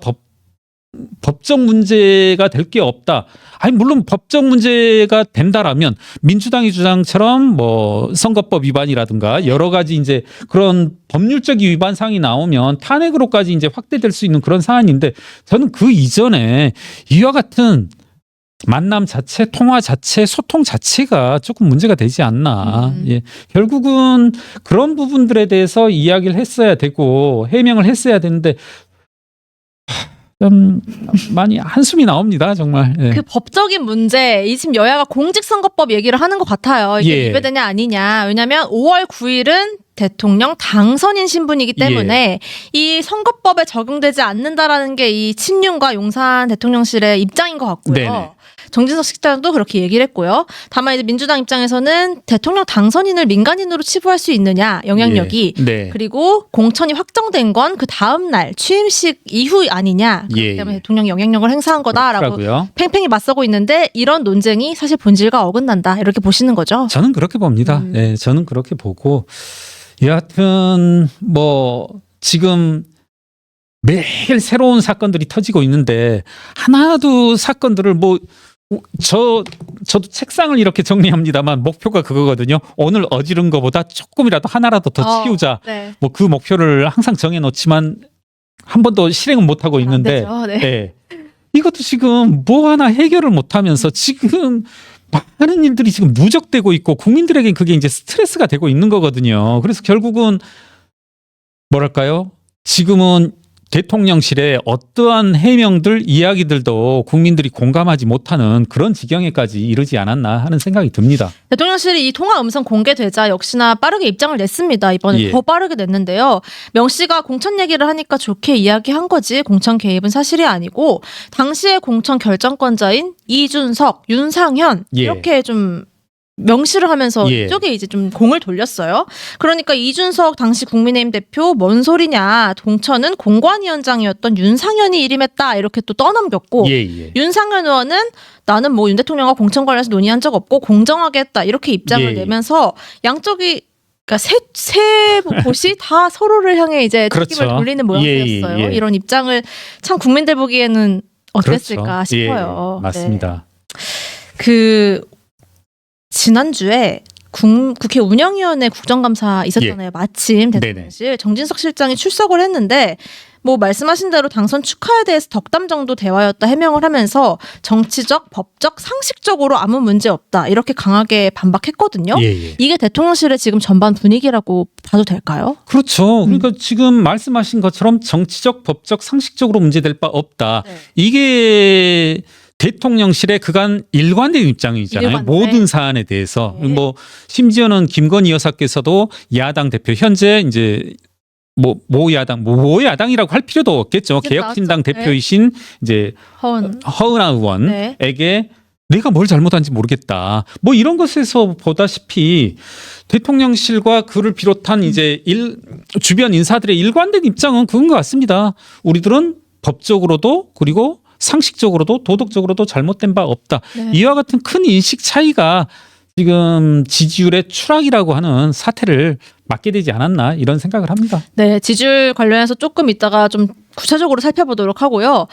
법적 문제가 될 게 없다. 아니 물론 법적 문제가 된다라면 민주당의 주장처럼 뭐 선거법 위반이라든가 여러 가지 이제 그런 법률적 위반 사항이 나오면 탄핵으로까지 이제 확대될 수 있는 그런 사안인데 저는 그 이전에 이와 같은 만남 자체, 통화 자체, 소통 자체가 조금 문제가 되지 않나. 예. 결국은 그런 부분들에 대해서 이야기를 했어야 되고 해명을 했어야 되는데 좀 많이 한숨이 나옵니다, 정말. 예. 그 법적인 문제, 이 지금 여야가 공직선거법 얘기를 하는 것 같아요. 이게 예. 위배되냐 아니냐. 왜냐하면 5월 9일은 대통령 당선인 신분이기 때문에 이 선거법에 적용되지 않는다라는 게 이 친윤과 용산 대통령실의 입장인 것 같고요. 네네. 정진석 실장도 그렇게 얘기를 했고요. 다만 이제 민주당 입장에서는 대통령 당선인을 민간인으로 치부할 수 있느냐 영향력이 예. 네. 그리고 공천이 확정된 건 그 다음 날 취임식 이후 아니냐 그렇기 예. 때문에 대통령 영향력을 행사한 거다라고 그렇더라고요. 팽팽히 맞서고 있는데 이런 논쟁이 사실 본질과 어긋난다 이렇게 보시는 거죠. 저는 그렇게 봅니다. 네, 저는 그렇게 보고 여하튼 뭐 지금 매일 새로운 사건들이 터지고 있는데 하나도 사건들을 뭐 저도 책상을 이렇게 정리합니다만 목표가 그거거든요. 오늘 어지른 거보다 조금이라도 하나라도 더 치우자. 네. 뭐 그 목표를 항상 정해놓지만 한 번도 실행은 못 하고 있는데, 안 되죠. 네. 네. 이것도 지금 뭐 하나 해결을 못하면서 지금 많은 일들이 지금 누적되고 있고 국민들에게 그게 이제 스트레스가 되고 있는 거거든요. 그래서 결국은 뭐랄까요? 지금은 대통령실의 어떠한 해명들, 이야기들도 국민들이 공감하지 못하는 그런 지경에까지 이르지 않았나 하는 생각이 듭니다. 대통령실이 이 통화 음성 공개되자 역시나 빠르게 입장을 냈습니다. 이번에 예. 더 빠르게 냈는데요. 명 씨가 공천 얘기를 하니까 좋게 이야기한 거지 공천 개입은 사실이 아니고 당시의 공천 결정권자인 이준석, 윤상현 예. 이렇게 좀 명시를 하면서 예. 이쪽에 이제 좀 공을 돌렸어요. 그러니까 이준석 당시 국민의힘 대표 뭔 소리냐. 공천은 공관위원장이었던 윤상현이 일임했다. 이렇게 또 떠넘겼고 예. 윤상현 의원은 나는 뭐 윤 대통령과 공천 관련해서 논의한 적 없고 공정하게 했다. 이렇게 입장을 예. 내면서 양쪽이 그러니까 세 곳이 다 서로를 향해 이제 그렇죠. 책임을 돌리는 모양새였어요. 예. 이런 입장을 참 국민들 보기에는 어땠을까 그렇죠. 싶어요. 예. 맞습니다. 네. 그 지난주에 국회 운영위원회 국정감사 있었잖아요. 마침 대통령실 정진석 실장이 출석을 했는데 뭐 말씀하신 대로 당선 축하에 대해서 덕담 정도 대화였다 해명을 하면서 정치적, 법적, 상식적으로 아무 문제 없다 이렇게 강하게 반박했거든요. 예. 이게 대통령실의 지금 전반 분위기라고 봐도 될까요? 그렇죠. 그러니까 지금 말씀하신 것처럼 정치적, 법적, 상식적으로 문제될 바 없다. 네. 이게 대통령실의 그간 일관된 입장이잖아요. 일관된. 모든 사안에 대해서. 네. 뭐 심지어는 김건희 여사께서도 야당 대표 현재 이제 모 야당이라고 할 필요도 없겠죠. 이제 개혁신당 나왔죠. 대표이신 이제 허은 허은하 의원에게 내가 뭘 잘못한지 모르겠다. 뭐 이런 것에서 보다시피 대통령실과 그를 비롯한 이제 주변 인사들의 일관된 입장은 그건 것 같습니다. 우리들은 법적으로도 그리고 상식적으로도 도덕적으로도 잘못된 바 없다. 네. 이와 같은 큰 인식 차이가 지금 지지율의 추락이라고 하는 사태를 맞게 되지 않았나 이런 생각을 합니다. 네, 지지율 관련해서 조금 이따가 좀 구체적으로 살펴보도록 하고요.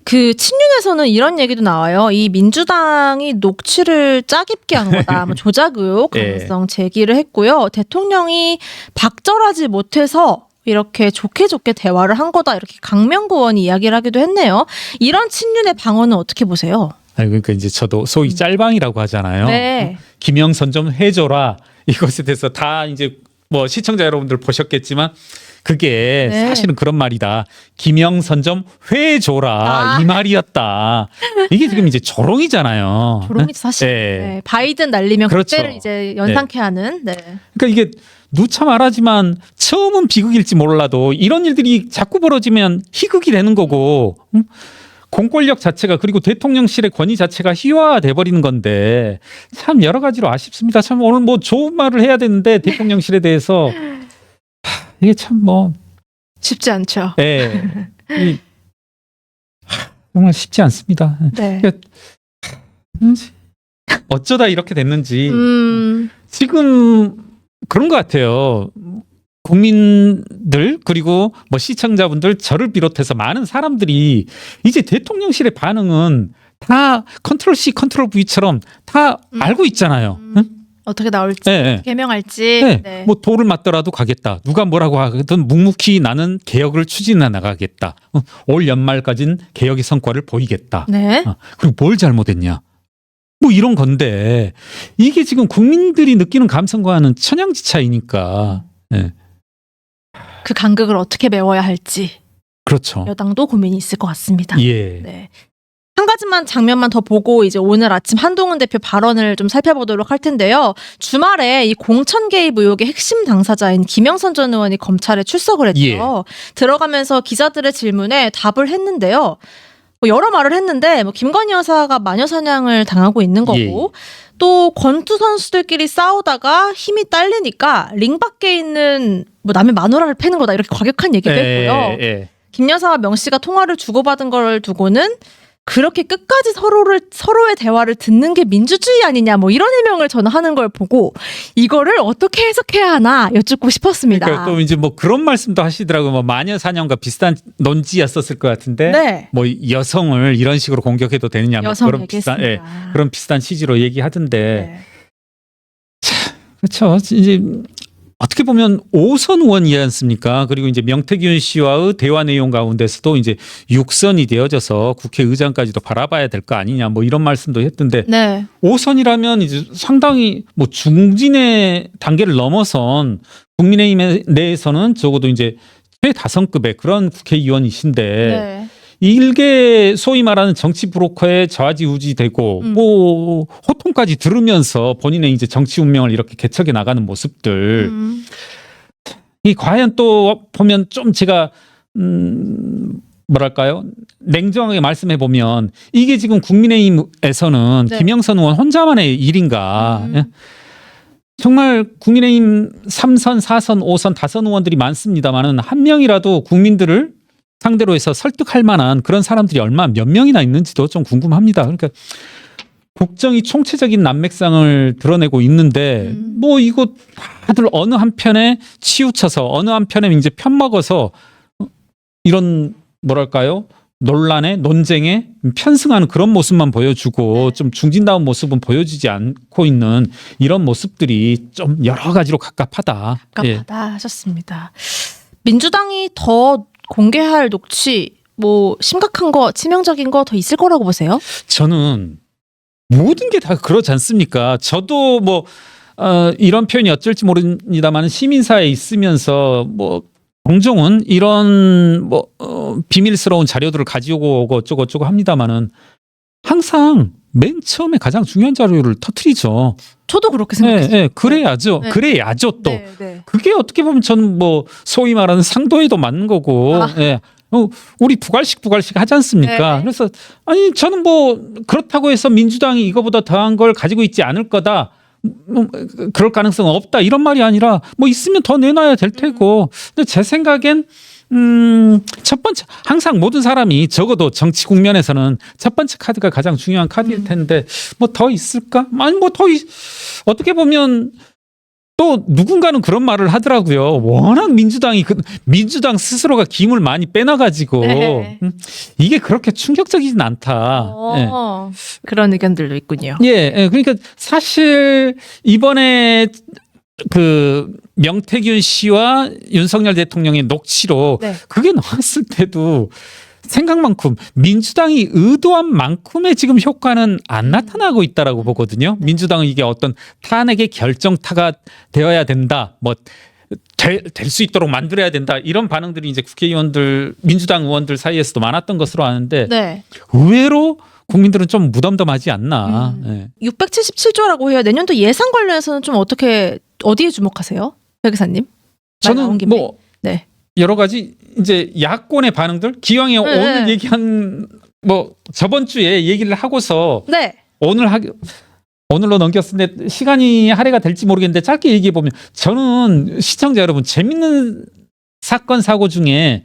그 친윤에서는 이런 얘기도 나와요. 이 민주당이 녹취를 짜깁게 한 거다. 뭐 조작 의혹 가능성 제기를 했고요. 대통령이 박절하지 못해서 이렇게 좋게 대화를 한 거다. 이렇게 강명구 의원이 이야기를 하기도 했네요. 이런 친윤의 방어는 어떻게 보세요? 아니, 그러니까 이제 저도 소위 짤방이라고 하잖아요. 네. 김영선 좀 해줘라. 이것에 대해서 다 이제 뭐 시청자 여러분들 보셨겠지만 그게 네. 사실은 그런 말이다. 김영선 좀 회줘라. 이 말이었다. 이게 지금 이제 조롱이잖아요. 조롱이지 사실. 네. 네. 바이든 날리면 그렇죠. 그때를 이제 연상케 하는. 네. 그러니까 이게 누차 말하지만 처음은 비극일지 몰라도 이런 일들이 자꾸 벌어지면 희극이 되는 거고 공권력 자체가 그리고 대통령실의 권위 자체가 희화돼 버리는 건데 참 여러 가지로 아쉽습니다. 참 오늘 뭐 좋은 말을 해야 되는데 대통령실에 대해서 이게 참 뭐 쉽지 않죠. 정말 쉽지 않습니다. 네. 어쩌다 이렇게 됐는지 지금 그런 것 같아요. 국민들 그리고 뭐 시청자분들 저를 비롯해서 많은 사람들이 이제 대통령실의 반응은 다 컨트롤 C 컨트롤 V처럼 다 알고 있잖아요. 응? 어떻게 나올지 네. 개명할지 네. 네. 뭐 돌을 맞더라도 가겠다. 누가 뭐라고 하든 묵묵히 나는 개혁을 추진해 나가겠다. 올 연말까지는 개혁의 성과를 보이겠다. 네. 그리고 뭘 잘못했냐. 뭐 이런 건데 이게 지금 국민들이 느끼는 감성과는 천양지 차이니까. 네. 그 간극을 어떻게 메워야 할지 그렇죠. 여당도 고민이 있을 것 같습니다. 예. 네. 한 가지만 장면만 더 보고 이제 오늘 아침 한동훈 대표 발언을 좀 살펴보도록 할 텐데요. 주말에 이 공천 개입 의혹의 핵심 당사자인 김영선 전 의원이 검찰에 출석을 했죠. 예. 들어가면서 기자들의 질문에 답을 했는데요. 뭐 여러 말을 했는데 뭐 김건희 여사가 마녀 사냥을 당하고 있는 거고 또 권투 선수들끼리 싸우다가 힘이 딸리니까 링 밖에 있는 뭐 남의 마누라를 패는 거다 이렇게 과격한 얘기도 했고요. 김 여사와 명 씨가 통화를 주고받은 걸 두고는 그렇게 끝까지 서로의 대화를 듣는 게 민주주의 아니냐 뭐 이런 해명을 저는 하는 걸 보고 이거를 어떻게 해석해야 하나 여쭙고 싶었습니다. 그러니까 또 이제 뭐 그런 말씀도 하시더라고요. 뭐 마녀 사냥과 비슷한 논지였었을 것 같은데 네. 뭐 여성을 이런 식으로 공격해도 되느냐 뭐 여성 그런 그런 비슷한 취지로 얘기하던데 네. 그렇죠. 이제 어떻게 보면 5선 의원이지 않습니까? 그리고 이제 명태균 씨와의 대화 내용 가운데서도 이제 6선이 되어져서 국회의장까지도 바라봐야 될 거 아니냐 뭐 이런 말씀도 했던데 네. 5선이라면 이제 상당히 뭐 중진의 단계를 넘어선 국민의힘 내에서는 적어도 이제 최다선급의 그런 국회의원이신데 네. 일개 소위 말하는 정치 브로커에 좌지우지되고 뭐 호통까지 들으면서 본인의 이제 정치 운명을 이렇게 개척해 나가는 모습들 이 과연 또 보면 좀 제가 뭐랄까요 냉정하게 말씀해 보면 이게 지금 국민의힘에서는 네. 김영선 의원 혼자만의 일인가 예? 정말 국민의힘 3선, 4선, 5선, 5 의원들이 많습니다만은 한 명이라도 국민들을 상대로 해서 설득할 만한 그런 사람들이 몇 명이나 있는지도 좀 궁금합니다. 그러니까 국정이 총체적인 난맥상을 드러내고 있는데 뭐 이거 다들 어느 한편에 치우쳐서 어느 한편에 이제 편먹어서 이런 뭐랄까요? 논란에 논쟁에 편승하는 그런 모습만 보여주고 좀 중진다운 모습은 보여주지 않고 있는 이런 모습들이 좀 여러 가지로 갑갑하다. 갑갑하다 하셨습니다. 민주당이 더 공개할 녹취 뭐 심각한 거 치명적인 거 더 있을 거라고 보세요? 저는 모든 게 다 그렇지 않습니까? 저도 뭐 이런 표현이 어쩔지 모릅니다만 시민사회에 있으면서 뭐 종종은 이런 뭐 비밀스러운 자료들을 가지고 오고 어쩌고 합니다만은 항상 맨 처음에 가장 중요한 자료를 터뜨리죠. 저도 그렇게 생각해요. 네, 그래야죠. 네. 그래야죠 또. 네. 그게 어떻게 보면 저는 뭐 소위 말하는 상도에도 맞는 거고. 우리 부갈식 하지 않습니까? 네. 그래서 아니 저는 뭐 그렇다고 해서 민주당이 이거보다 더한 걸 가지고 있지 않을 거다. 그럴 가능성은 없다. 이런 말이 아니라 뭐 있으면 더 내놔야 될 테고. 근데 제 생각엔 첫 번째 항상 모든 사람이 적어도 정치 국면에서는 첫 번째 카드가 가장 중요한 카드일 텐데 뭐 더 있을까? 아니 뭐 더 어떻게 보면 또 누군가는 그런 말을 하더라고요. 워낙 민주당 스스로가 김을 많이 빼놔가지고 네. 이게 그렇게 충격적이진 않다. 예. 그런 의견들도 있군요. 예, 그러니까 사실 이번에 그 명태균 씨와 윤석열 대통령의 녹취록 네. 그게 나왔을 때도 생각만큼 민주당이 의도한 만큼의 지금 효과는 안 나타나고 있다라고 보거든요. 민주당은 이게 어떤 탄핵의 결정타가 되어야 된다. 뭐 될 수 있도록 만들어야 된다. 이런 반응들이 이제 국회의원들, 민주당 의원들 사이에서도 많았던 것으로 아는데 네. 의외로 국민들은 좀 무덤덤하지 않나. 예. 677조라고 해요. 내년도 예산 관련해서는 좀 어디에 주목하세요? 백 기사님? 저는 뭐 네. 여러 가지 이제 야권의 반응들 기왕에 오늘 얘기한 뭐 저번 주에 얘기를 하고서 네. 오늘로 넘겼는데 시간이 할애가 될지 모르겠는데 짧게 얘기해 보면 저는 시청자 여러분 재밌는 사건 사고 중에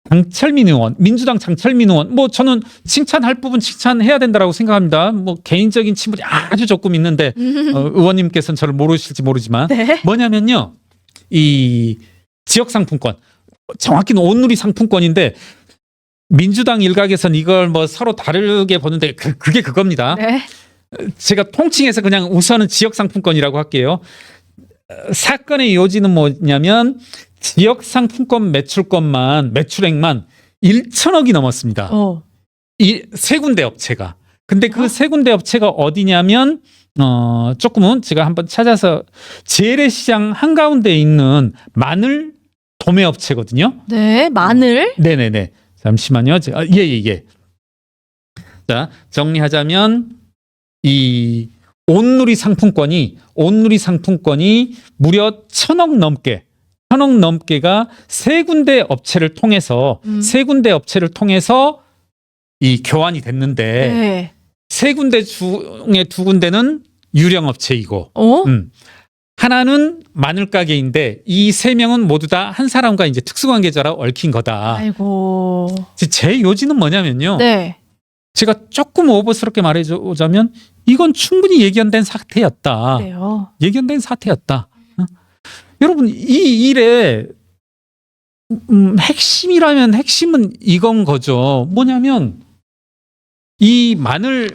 장철민 의원, 민주당 장철민 의원, 뭐 저는 칭찬할 부분 칭찬해야 된다라고 생각합니다. 뭐 개인적인 친분이 아주 조금 있는데 의원님께서는 저를 모르실지 모르지만 네. 뭐냐면요, 이 지역 상품권, 정확히는 온누리 상품권인데 민주당 일각에선 이걸 뭐 서로 다르게 보는데 그게 그겁니다. 네. 제가 통칭해서 그냥 우선은 지역 상품권이라고 할게요. 사건의 요지는 뭐냐면 지역 상품권 매출액만 1천억이 넘었습니다. 이 세 군데 업체가. 근데 그 세 군데 업체가 어디냐면 조금은 제가 한번 찾아서 재래시장 한가운데에 있는 마늘 도매 업체거든요. 네, 마늘. 네네네. 잠시만요. 예. 자, 정리하자면 이 온누리 상품권이 무려 1,000억 넘게가 세 군데 업체를 통해서 이 교환이 됐는데 네. 세 군데 중에 두 군데는 유령 업체이고 하나는 마늘 가게인데 이 세 명은 모두 다 한 사람과 이제 특수관계자라 얽힌 거다. 아이고. 제 요지는 뭐냐면요. 네. 제가 조금 오버스럽게 말해보자면 이건 충분히 예견된 사태였다. 그래요. 예견된 사태였다. 여러분 이 일의 핵심은 이건 거죠. 뭐냐면 이 마늘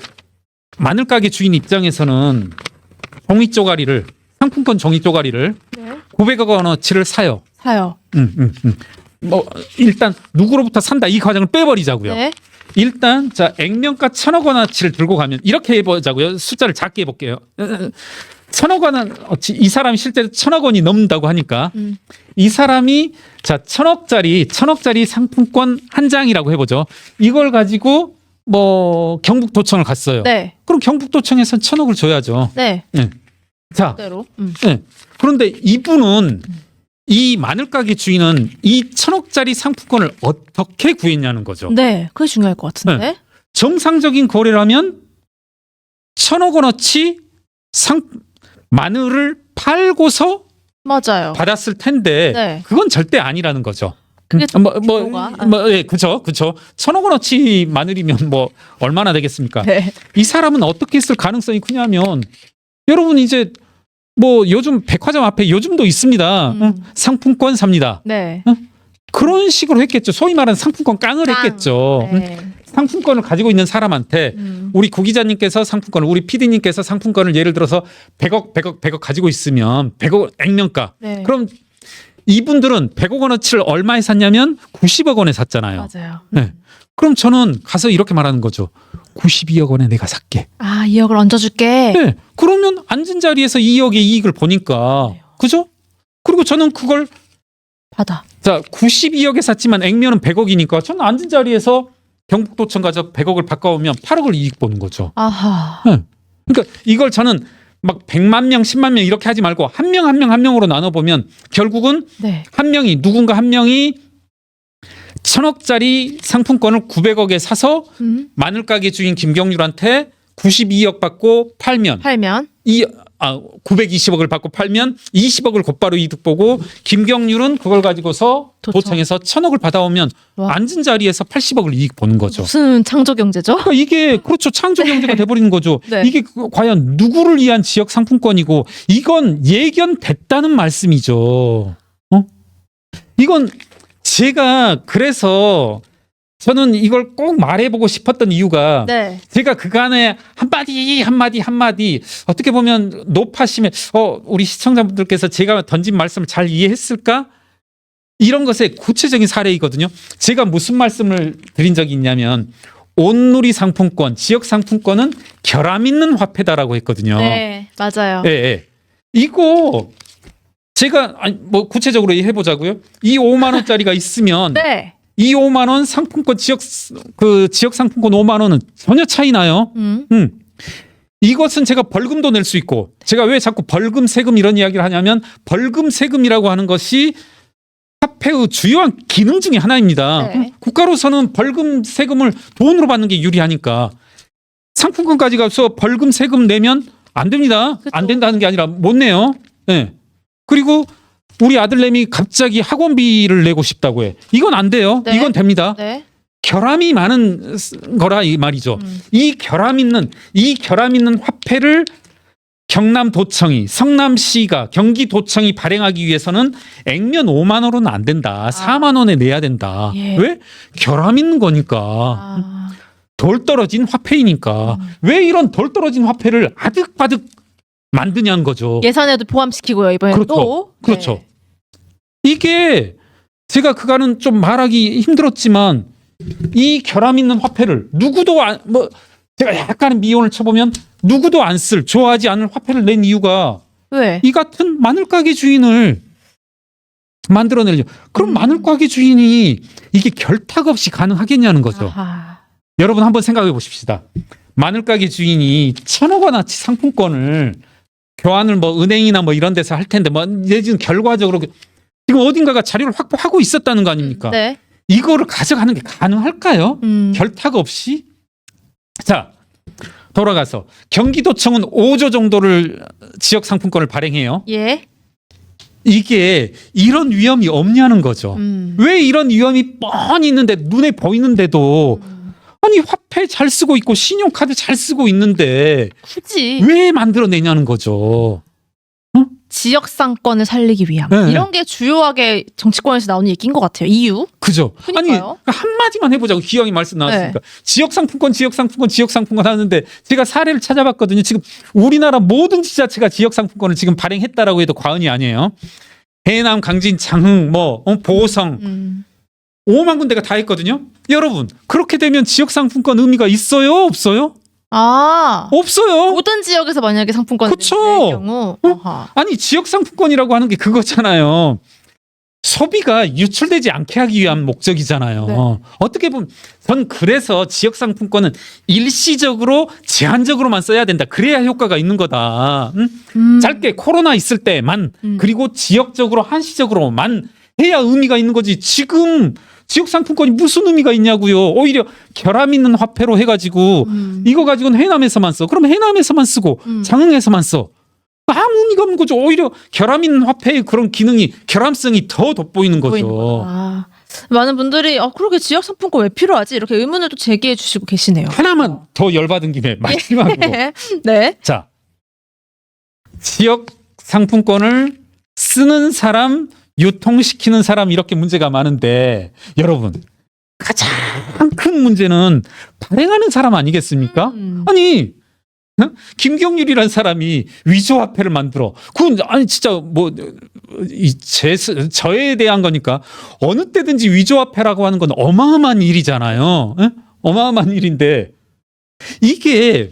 가게 주인 입장에서는 상품권 종이 쪼가리를 네. 900억 원어치를 사요. 뭐 일단 누구로부터 산다 이 과정을 빼버리자고요. 네. 일단 자 액면가 1,000억 원어치를 들고 가면 이렇게 해보자고요. 숫자를 작게 해볼게요. 1,000억 원어치 이 사람이 실제로 1,000억 원이 넘는다고 하니까 이 사람이 자 1,000억짜리 상품권 한 장이라고 해보죠. 이걸 가지고 뭐 경북도청을 갔어요. 네. 그럼 경북도청에서 1,000억을 줘야죠. 네. 네. 자, 그대로. 네. 그런데 이분은 이 마늘 가게 주인은 이 1,000억짜리 상품권을 어떻게 구했냐는 거죠. 네, 그게 중요할 것 같은데. 네. 정상적인 거래라면 1,000억 원어치 마늘을 팔고서 맞아요. 받았을 텐데 네. 그건 절대 아니라는 거죠. 그게 예, 그쵸. 1,000억 원어치 마늘이면 뭐 얼마나 되겠습니까? 네. 이 사람은 어떻게 했을 가능성이 크냐면 여러분 이제 뭐 요즘 백화점 앞에 요즘도 있습니다. 상품권 삽니다. 네. 그런 식으로 했겠죠. 소위 말하는 상품권 깡을 했겠죠. 네. 상품권을 가지고 있는 사람한테 우리 구 기자님께서 상품권을 우리 PD님께서 상품권을 예를 들어서 100억 가지고 있으면 100억 액면가. 네. 그럼 이분들은 100억 원어치를 얼마에 샀냐면 90억 원에 샀잖아요. 맞아요. 네. 그럼 저는 가서 이렇게 말하는 거죠. 92억 원에 내가 살게. 2억을 얹어줄게. 네. 그러면 앉은 자리에서 2억의 이익을 보니까. 그죠? 그리고 저는 그걸 받아. 자, 92억에 샀지만 액면은 100억이니까 저는 앉은 자리에서 경북도청 가서 100억을 바꿔오면 8억을 이익 보는 거죠. 아하. 네. 그러니까 이걸 저는 막 100만 명, 10만 명 이렇게 하지 말고 한 명 한 명으로 나눠보면 결국은 네. 누군가 한 명이 1,000억짜리 상품권을 900억에 사서 마늘 가게 주인 김경률한테 92억 받고 팔면 920억을 받고 팔면 20억을 곧바로 이득 보고 김경률은 그걸 가지고서 도청에서 1,000억을 받아오면 와. 앉은 자리에서 80억을 이익 보는 거죠. 무슨 창조 경제죠? 그러니까 이게 그렇죠. 창조 경제가 돼버리는 거죠. 네. 이게 과연 누구를 위한 지역 상품권이고 이건 예견됐다는 말씀이죠. 이건 제가 그래서 저는 이걸 꼭 말해보고 싶었던 이유가 네. 제가 그간에 한마디 어떻게 보면 높아심에 우리 시청자분들께서 제가 던진 말씀을 잘 이해했을까? 이런 것의 구체적인 사례이거든요. 제가 무슨 말씀을 드린 적이 있냐면 온누리 상품권, 지역 상품권은 결함 있는 화폐다라고 했거든요. 네, 맞아요. 예. 이거 제가 뭐 구체적으로 해보자고요. 이 5만 원짜리가 있으면 네. 이 5만 원 상품권 지역 상품권 5만 원은 전혀 차이 나요. 이것은 제가 벌금도 낼 수 있고 제가 왜 자꾸 벌금 세금 이런 이야기를 하냐면 벌금 세금이라고 하는 것이 화폐의 주요한 기능 중에 하나입니다. 네. 국가로서는 벌금 세금을 돈으로 받는 게 유리하니까 상품권까지 가서 벌금 세금 내면 안 됩니다. 그쵸. 안 된다는 게 아니라 못 내요. 네. 그리고 우리 아들내미 갑자기 학원비를 내고 싶다고 해. 이건 안 돼요. 네. 이건 됩니다. 네. 결함이 많은 거라 이 말이죠. 이 결함 있는 화폐를 경남도청이 성남시가 경기도청이 발행하기 위해서는 액면 5만 원으로는 안 된다. 4만 원에 내야 된다. 예. 왜? 결함 있는 거니까. 돌 떨어진 화폐이니까. 왜 이런 돌 떨어진 화폐를 아득바득 만드냐는 거죠. 예산에도 포함시키고요. 이번에 그렇죠. 또. 그렇죠. 네. 이게 제가 그간은 좀 말하기 힘들었지만 이 결함 있는 화폐를 누구도 제가 약간의 미온을 쳐보면 누구도 안 쓸 좋아하지 않을 화폐를 낸 이유가 왜? 이 같은 마늘 가게 주인을 만들어내려고. 그럼 마늘 가게 주인이 이게 결탁 없이 가능하겠냐는 거죠. 아하. 여러분 한번 생각해 보십시다. 마늘 가게 주인이 1,000억 원어치 상품권을 교환을 은행이나 이런 데서 할 텐데 내지는 결과적으로 지금 어딘가가 자료를 확보하고 있었다는 거 아닙니까? 네. 이거를 가져가는 게 가능할까요? 결탁 없이? 자, 돌아가서 경기도청은 5조 정도를 지역 상품권을 발행해요. 예. 이게 이런 위험이 없냐는 거죠. 왜 이런 위험이 뻔히 있는데 눈에 보이는데도 아니 화폐 잘 쓰고 있고 신용카드 잘 쓰고 있는데 굳이 왜 만들어내냐는 거죠. 지역 상권을 살리기 위함. 네. 이런 게 주요하게 정치권에서 나오는 얘기인 것 같아요. 이유? 그죠. 그러니까요. 아니 한마디만 해보자고 기왕이 말씀 나왔으니까. 네. 지역 상품권 하는데 제가 사례를 찾아봤거든요. 지금 우리나라 모든 지자체가 지역 상품권을 지금 발행했다라고 해도 과언이 아니에요. 해남, 강진, 장흥, 보성 5만 군데가 다 했거든요. 여러분 그렇게 되면 지역 상품권 의미가 있어요? 없어요? 없어요. 모든 지역에서 만약에 상품권을 그쵸. 낼 경우 아니 지역 상품권이라고 하는 게 그거잖아요. 소비가 유출되지 않게 하기 위한 목적이잖아요. 네. 어떻게 보면 전 그래서 지역 상품권은 일시적으로 제한적으로만 써야 된다. 그래야 효과가 있는 거다. 짧게 코로나 있을 때만 그리고 지역적으로 한시적으로만 해야 의미가 있는 거지. 지금 지역 상품권이 무슨 의미가 있냐고요. 오히려 결함 있는 화폐로 해가지고 이거 가지고는 해남에서만 써. 그럼 해남에서만 쓰고 장흥에서만 써. 아무 의미가 없는 거죠. 오히려 결함 있는 화폐의 그런 기능이 결함성이 더 돋보이는 거죠. 많은 분들이 그러게 지역 상품권 왜 필요하지? 이렇게 의문을 또 제기해 주시고 계시네요. 하나만 더 열받은 김에 마지막으로. 네. 자, 지역 상품권을 쓰는 사람, 유통시키는 사람 이렇게 문제가 많은데 여러분 가장 큰 문제는 발행하는 사람 아니겠습니까? 아니 김경률이라는 사람이 위조화폐를 만들어. 그건 아니 진짜 저에 대한 거니까 어느 때든지 위조화폐라고 하는 건 어마어마한 일이잖아요. 어마어마한 일인데 이게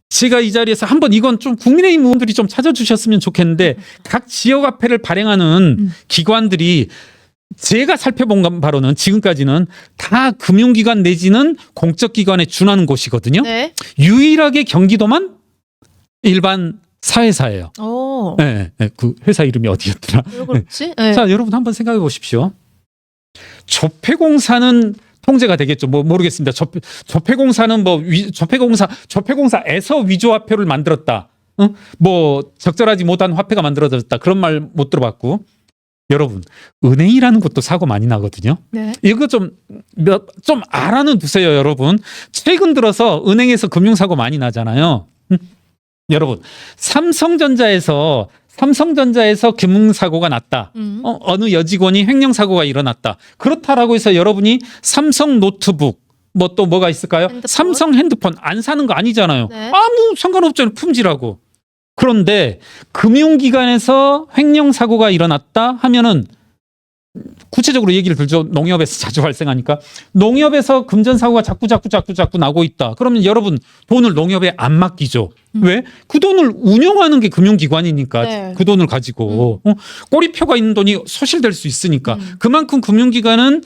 제가 이 자리에서 한번 이건 좀 국민의힘 의원들이 좀 찾아주셨으면 좋겠는데 각 지역화폐를 발행하는 기관들이 제가 살펴본 바로는 지금까지는 다 금융기관 내지는 공적기관에 준하는 곳이거든요. 네. 유일하게 경기도만 일반 사회사예요. 네, 그 회사 이름이 어디였더라? 왜 그렇지? 네. 자, 여러분 한번 생각해 보십시오. 조폐공사는 통제가 되겠죠. 뭐 모르겠습니다. 조폐공사는 뭐 조폐공사에서 위조화폐를 만들었다. 뭐 적절하지 못한 화폐가 만들어졌다. 그런 말 못 들어봤고. 여러분, 은행이라는 것도 사고 많이 나거든요. 네. 이거 좀 알아는 두세요, 여러분. 최근 들어서 은행에서 금융사고 많이 나잖아요. 여러분, 삼성전자에서 금융사고가 났다. 어느 여직원이 횡령사고가 일어났다. 그렇다라고 해서 여러분이 삼성 노트북, 뭐 또 뭐가 있을까요? 핸드폰? 삼성 핸드폰 안 사는 거 아니잖아요. 네. 아무 상관없잖아요. 품질하고. 그런데 금융기관에서 횡령사고가 일어났다 하면은 구체적으로 얘기를 들죠. 농협에서 자주 발생하니까. 농협에서 금전사고가 자꾸 나고 있다. 그러면 여러분 돈을 농협에 안 맡기죠. 왜? 그 돈을 운영하는 게 금융기관이니까 네. 그 돈을 가지고 꼬리표가 있는 돈이 소실될 수 있으니까 그만큼 금융기관은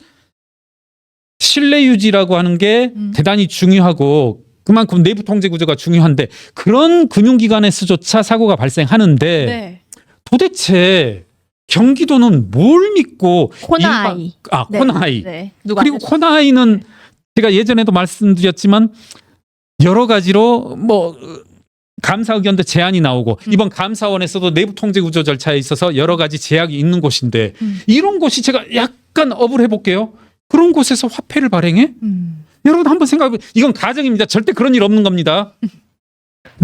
신뢰 유지라고 하는 게 대단히 중요하고 그만큼 내부 통제 구조가 중요한데 그런 금융기관에서조차 사고가 발생하는데 네. 도대체 경기도는 뭘 믿고 코나아이. 네. 코나아이. 네. 누가 그리고 알려줬어요? 코나아이는 제가 예전에도 말씀드렸지만 여러 가지로 뭐 감사 의견도 제안이 나오고 이번 감사원에서도 내부 통제 구조 절차에 있어서 여러 가지 제약이 있는 곳인데 이런 곳이 제가 약간 업을 해볼게요. 그런 곳에서 화폐를 발행해? 여러분 한번 생각해 보세요. 이건 가정입니다. 절대 그런 일 없는 겁니다.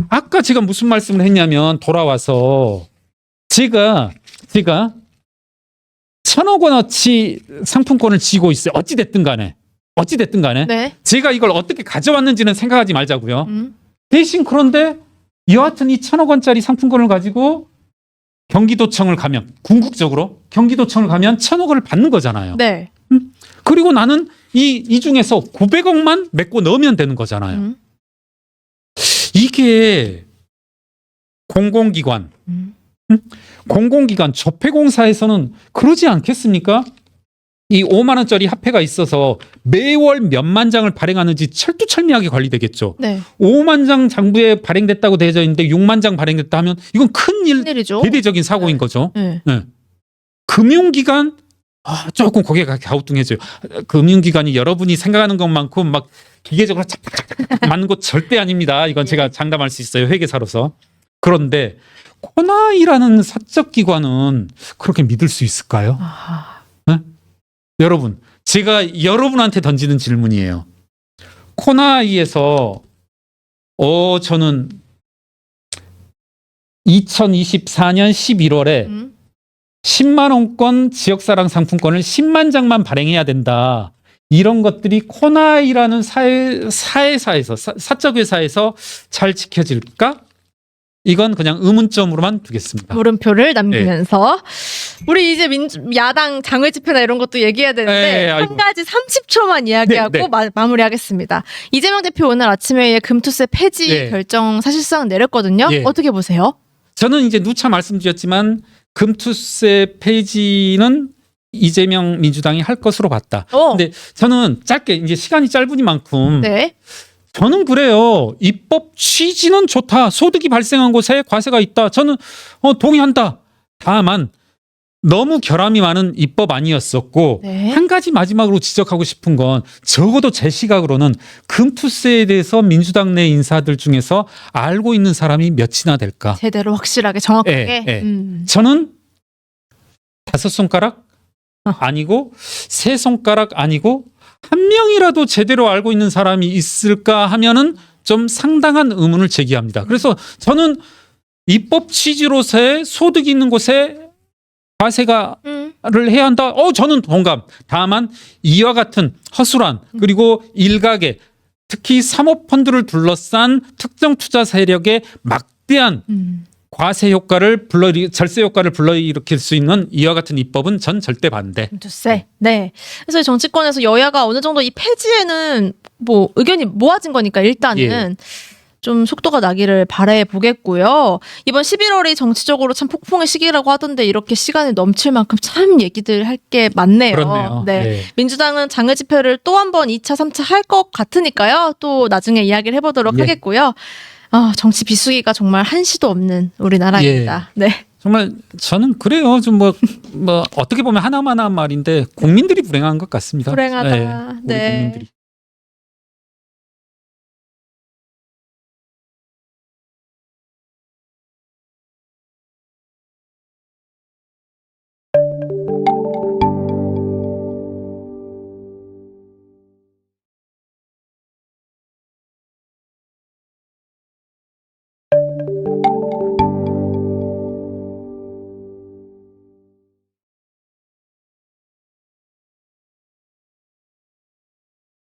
아까 제가 무슨 말씀을 했냐면 돌아와서 제가 1,000억 원어치 상품권을 쥐고 있어요. 어찌 됐든 간에 네. 제가 이걸 어떻게 가져왔는지는 생각하지 말자고요. 대신 그런데 여하튼 이 1,000억 원짜리 상품권을 가지고 경기도청을 가면 궁극적으로 경기도청을 가면 1,000억 원을 받는 거잖아요. 네. 그리고 나는 이 중에서 900억만 메꿔 넣으면 되는 거잖아요. 이게 공공기관 조폐공사에서는 그러지 않겠습니까? 이 5만 원짜리 화폐가 있어서 매월 몇만 장을 발행하는지 철두철미하게 관리되겠죠. 네. 5만 장 장부에 발행됐다고 되어져 있는데 6만 장 발행됐다 하면 이건 큰일이죠. 대대적인 사고인 거죠. 네. 네. 금융기관 조금 고개가 갸우뚱해져요. 금융기관이 여러분이 생각하는 것만큼 막 기계적으로 착착착 맞는 것 절대 아닙니다. 이건 제가 장담할 수 있어요. 회계사로서. 그런데 코나이라는 사적 기관은 그렇게 믿을 수 있을까요? 네? 여러분, 제가 여러분한테 던지는 질문이에요. 코나이에서 저는 2024년 11월에 10만 원권 지역사랑 상품권을 10만 장만 발행해야 된다. 이런 것들이 코나이라는 사회사에서 사적 회사에서 잘 지켜질까? 이건 그냥 의문점으로만 두겠습니다. 물음표를 남기면서 우리 이제 야당 장외 집회나 이런 것도 얘기해야 되는데 한 가지 30초만 이야기하고 마무리하겠습니다. 이재명 대표 오늘 아침 회의에 금투세 폐지 결정 사실상 내렸거든요. 어떻게 보세요? 저는 이제 누차 말씀드렸지만 금투세 폐지는 이재명 민주당이 할 것으로 봤다. 근데 저는 짧게 이제 시간이 짧으니만큼 저는 그래요. 입법 취지는 좋다. 소득이 발생한 곳에 과세가 있다. 저는 동의한다. 다만 너무 결함이 많은 입법 아니었었고 한 가지 마지막으로 지적하고 싶은 건 적어도 제 시각으로는 금투세에 대해서 민주당 내 인사들 중에서 알고 있는 사람이 몇이나 될까? 제대로 확실하게 정확하게. 저는 5손가락 아니고 3손가락 아니고 한 명이라도 제대로 알고 있는 사람이 있을까 하면은 좀 상당한 의문을 제기합니다. 그래서 저는 입법 취지로서의 소득이 있는 곳에 과세가를 해야 한다. 저는 동감. 다만 이와 같은 허술한 그리고 일각의 특히 사모펀드를 둘러싼 특정 투자 세력의 막대한 과세 효과를 절세 효과를 불러일으킬 수 있는 이와 같은 입법은 전 절대 반대. 금투세. 네. 그래서 정치권에서 여야가 어느 정도 이 폐지에는 뭐 의견이 모아진 거니까 일단은 좀 속도가 나기를 바라해 보겠고요. 이번 11월이 정치적으로 참 폭풍의 시기라고 하던데 이렇게 시간이 넘칠 만큼 참 얘기들 할 게 많네요. 그렇네요. 네. 민주당은 장외 집회를 또 한 번 2차, 3차 할 것 같으니까요. 또 나중에 이야기를 해보도록 하겠고요. 정치 비수기가 정말 한시도 없는 우리나라입니다. 네. 정말 저는 그래요. 좀 뭐 어떻게 보면 하나만 한 말인데 국민들이 불행한 것 같습니다. 불행하다. 우리 네. 국민들이.